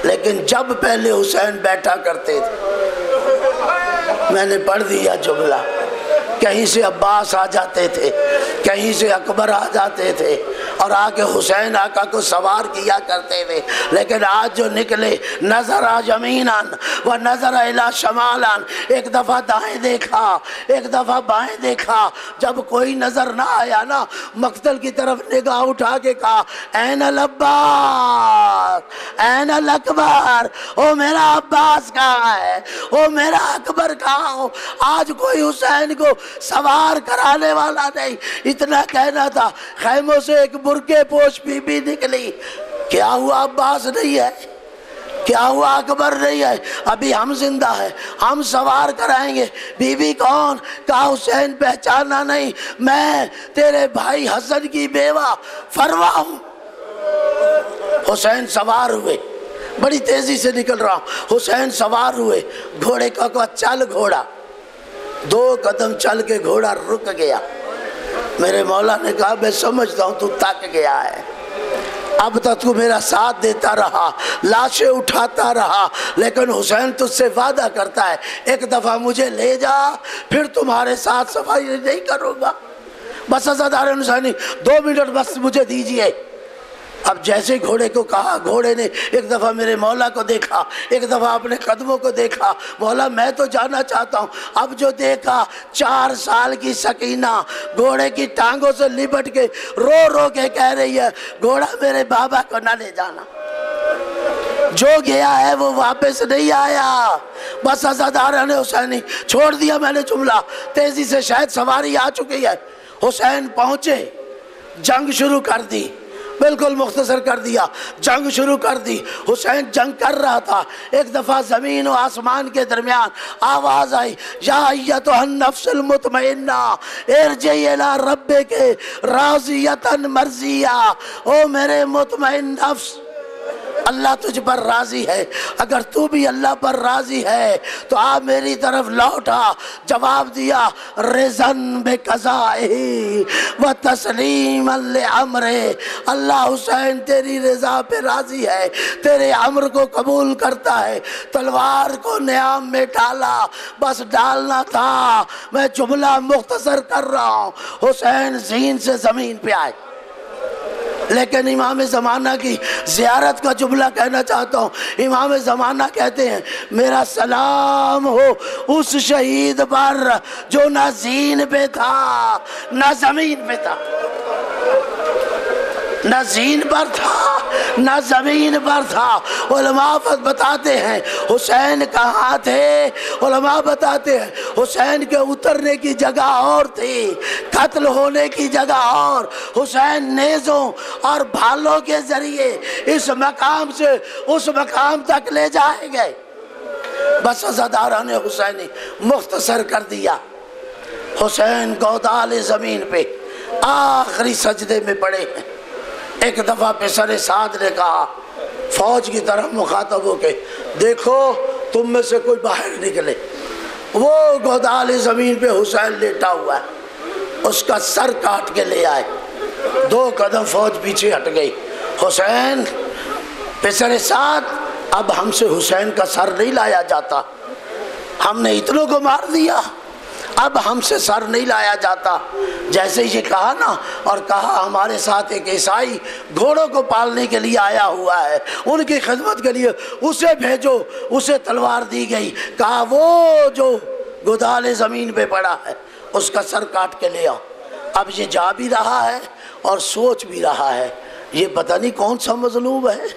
لیکن جب پہلے حسین بیٹھا کرتے تھے، میں نے پڑھ دیا جملہ، کہیں سے عباس آ جاتے تھے، کہیں سے اکبر آ جاتے تھے اور آکے حسین آقا کو سوار کیا کرتے تھے. لیکن آج جو نکلے، نظر یمیناً و نظر الی شمالاً، ایک دفعہ دائیں دیکھا، ایک دفعہ بائیں دیکھا. جب کوئی نظر نہ آیا نا، مقتل کی طرف نگاہ اٹھا کے کہا این العباس این الاکبر، او میرا عباس کہاں ہے، او میرا اکبر کہاں ہو؟ آج کوئی حسین کو سوار کرانے والا نہیں. اتنا کہنا تھا. خیموں سے ایک برقع پوش بی بی نکلی. کیا ہوا عباس نہیں ہے؟ کیا ہوا اکبر نہیں ہے؟ ابھی ہم زندہ ہیں، ہم سوار کرائیں گے. بی بی کون؟ کہا حسین پہچانا نہیں، میں تیرے بھائی حسن کی بیوہ فروا ہوں. حسین سوار ہوئے، بڑی تیزی سے نکل رہا ہوں. حسین سوار ہوئے، گھوڑے کا کہا چل گھوڑا. 2 قدم چل کے گھوڑا رک گیا. میرے مولا نے کہا میں سمجھتا ہوں تو تک گیا ہے، اب تک تو میرا ساتھ دیتا رہا، لاشیں اٹھاتا رہا، لیکن حسین تجھ سے وعدہ کرتا ہے ایک دفعہ مجھے لے جا، پھر تمہارے ساتھ صفائی نہیں کروں گا. بس عزادار حسینی 2 منٹ بس مجھے دیجئے. اب جیسے گھوڑے کو کہا، گھوڑے نے ایک دفعہ میرے مولا کو دیکھا، ایک دفعہ اپنے قدموں کو دیکھا. مولا میں تو جانا چاہتا ہوں. اب جو دیکھا 4 سال کی سکینہ گھوڑے کی ٹانگوں سے لپٹ کے رو رو کے کہہ رہی ہے گھوڑا میرے بابا کو نہ لے جانا، جو گیا ہے وہ واپس نہیں آیا. بس عزادارہ نے حسینی چھوڑ دیا. میں نے جملہ تیزی سے، شاید سواری آ چکی ہے. حسین پہنچے، جنگ شروع کر دی. بالکل مختصر کر دیا، جنگ شروع کر دی. حسین جنگ کر رہا تھا. ایک دفعہ زمین و آسمان کے درمیان آواز آئی یا ایتھا النفس المطمئنہ ارجعی الی ربک راضیۃ مرضیہ. او میرے مطمئن نفس، اللہ تجھ پر راضی ہے، اگر تو بھی اللہ پر راضی ہے تو آپ میری طرف لوٹا. جواب دیا رضن بقضائہ و تسلیما لامرہ. اللہ حسین تیری رضا پہ راضی ہے، تیرے امر کو قبول کرتا ہے. تلوار کو نیام میں ڈالا، بس ڈالنا تھا. میں جملہ مختصر کر رہا ہوں. حسین زین سے زمین پہ آئے. لیکن امام زمانہ کی زیارت کا جملہ کہنا چاہتا ہوں. امام زمانہ کہتے ہیں میرا سلام ہو اس شہید پر جو نہ زین پہ تھا نہ زمین پہ تھا. نہ زین پر تھا نہ زمین پر تھا۔ علماء بتاتے ہیں حسین کہاں تھے؟ علماء بتاتے ہیں حسین کے اترنے کی جگہ اور تھی، قتل ہونے کی جگہ اور۔ حسین نیزوں اور بھالوں کے ذریعے اس مقام سے اس مقام تک لے جائے گئے۔ بس عزادارہ نے حسینی مختصر کر دیا۔ حسین گودال زمین پہ آخری سجدے میں پڑے ہیں۔ ایک دفعہ پسر سعد نے کہا فوج کی طرف مخاطب ہو کے، دیکھو تم میں سے کوئی باہر نکلے۔ وہ گودال زمین پہ حسین لیٹا ہوا ہے، اس کا سر کاٹ کے لے آئے۔ 2 قدم فوج پیچھے ہٹ گئی۔ حسین، پسر سعد، اب ہم سے حسین کا سر نہیں لایا جاتا، ہم نے اتنوں کو مار دیا، اب ہم سے سر نہیں لایا جاتا۔ جیسے یہ کہا نا، اور کہا ہمارے ساتھ ایک عیسائی گھوڑوں کو پالنے کے لیے آیا ہوا ہے، ان کی خدمت کے لیے اسے بھیجو۔ اسے تلوار دی گئی، کہا وہ جو گودال زمین پہ پڑا ہے اس کا سر کاٹ کے لے آؤ۔ اب یہ جا بھی رہا ہے اور سوچ بھی رہا ہے، یہ پتہ نہیں کون سا مظلوم ہے،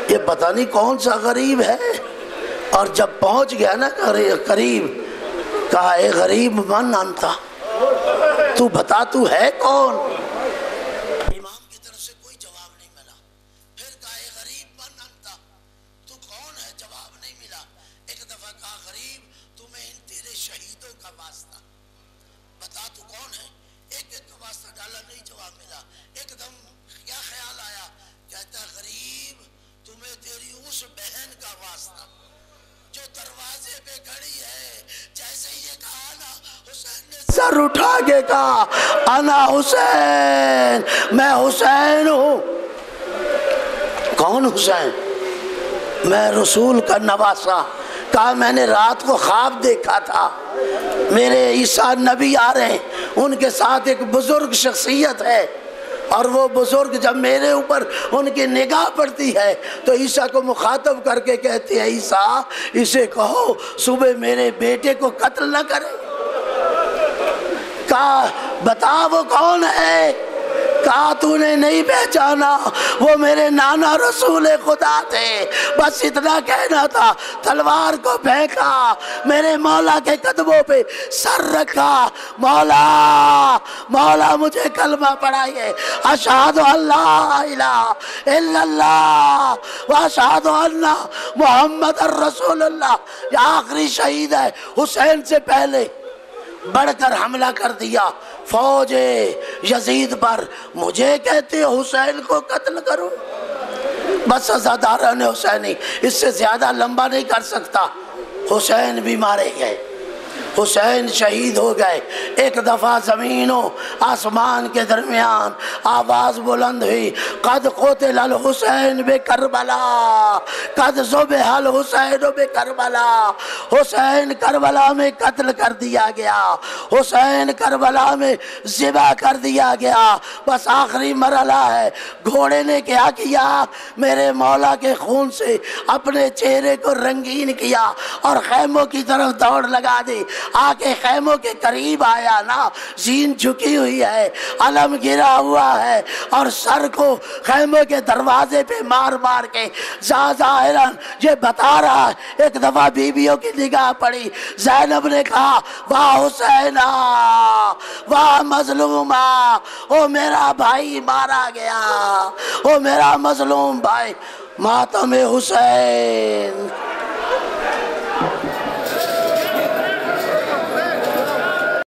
یہ پتہ نہیں کون سا غریب ہے۔ اور جب پہنچ گیا نا قریب، کہا اے غریب من انتا، تو بتا تو ہے کون؟ امام کی طرف سے کوئی جواب نہیں ملا۔ پھر کہا اے غریب من انتا، تو کون ہے؟ جواب نہیں ملا۔ ایک دفعہ کہا غریب تمہیں ان تیرے شہیدوں کا واسطہ، بتا تو کون ہے؟ ایک کا واسطہ ڈالا، نہیں جواب ملا۔ ایک دم کیا خیال آیا، کہتا غریب تمہیں تیری اس بہن کا واسطہ جو دروازے پہ کھڑی ہے۔ جیسے یہ کہا نا، حسین نے سر اٹھا کے کہا انا حسین، میں حسین ہوں۔ کون حسین؟ میں رسول کا نواسا۔ کہا میں نے رات کو خواب دیکھا تھا، میرے عیسیٰ نبی آ رہے ہیں، ان کے ساتھ ایک بزرگ شخصیت ہے، اور وہ بزرگ جب میرے اوپر ان کی نگاہ پڑتی ہے تو عیسیٰ کو مخاطب کر کے کہتے ہیں عیسیٰ اسے کہو صبح میرے بیٹے کو قتل نہ کرے۔ کہا بتا وہ کون ہے؟ کہا تو نے نہیں پہچانا، وہ میرے نانا رسول خدا تھے۔ بس اتنا کہنا تھا، تلوار کو پھینکا، میرے مولا کے قدموں پہ سر رکھا، مولا مولا مجھے کلمہ پڑھائیے، اشہد ان لا الہ الا اللہ واشہد ان محمد الرسول اللہ۔ یہ آخری شہید ہے، حسین سے پہلے بڑھ کر حملہ کر دیا فوج یزید پر، مجھے کہتے حسین کو قتل کرو۔ بس عزادارہ نے حسینی اس سے زیادہ لمبا نہیں کر سکتا۔ حسین بھی مارے گئے، حسین شہید ہو گئے۔ ایک دفعہ زمین و آسمان کے درمیان آواز بلند ہوئی، قد قتل الحسین بکربلا، قد ذبح الحسین بکربلا۔ حسین کربلا میں قتل کر دیا گیا، حسین کربلا میں ذبح کر دیا گیا۔ بس آخری مرحلہ ہے۔ گھوڑے نے کیا کیا؟ میرے مولا کے خون سے اپنے چہرے کو رنگین کیا اور خیموں کی طرف دوڑ لگا دی۔ آ کے خیموں کے قریب آیا نا، زین جھکی ہوئی ہے، علم گرا ہوا ہے، اور سر کو خیموں کے دروازے پہ مار مار کے ظاہراً یہ بتا رہا ہے۔ ایک دفعہ بیویوں کی نگاہ پڑی، زینب نے کہا واہ حسینہ، واہ مظلومہ، او میرا بھائی مارا گیا، او میرا مظلوم بھائی۔ ماتم حسین۔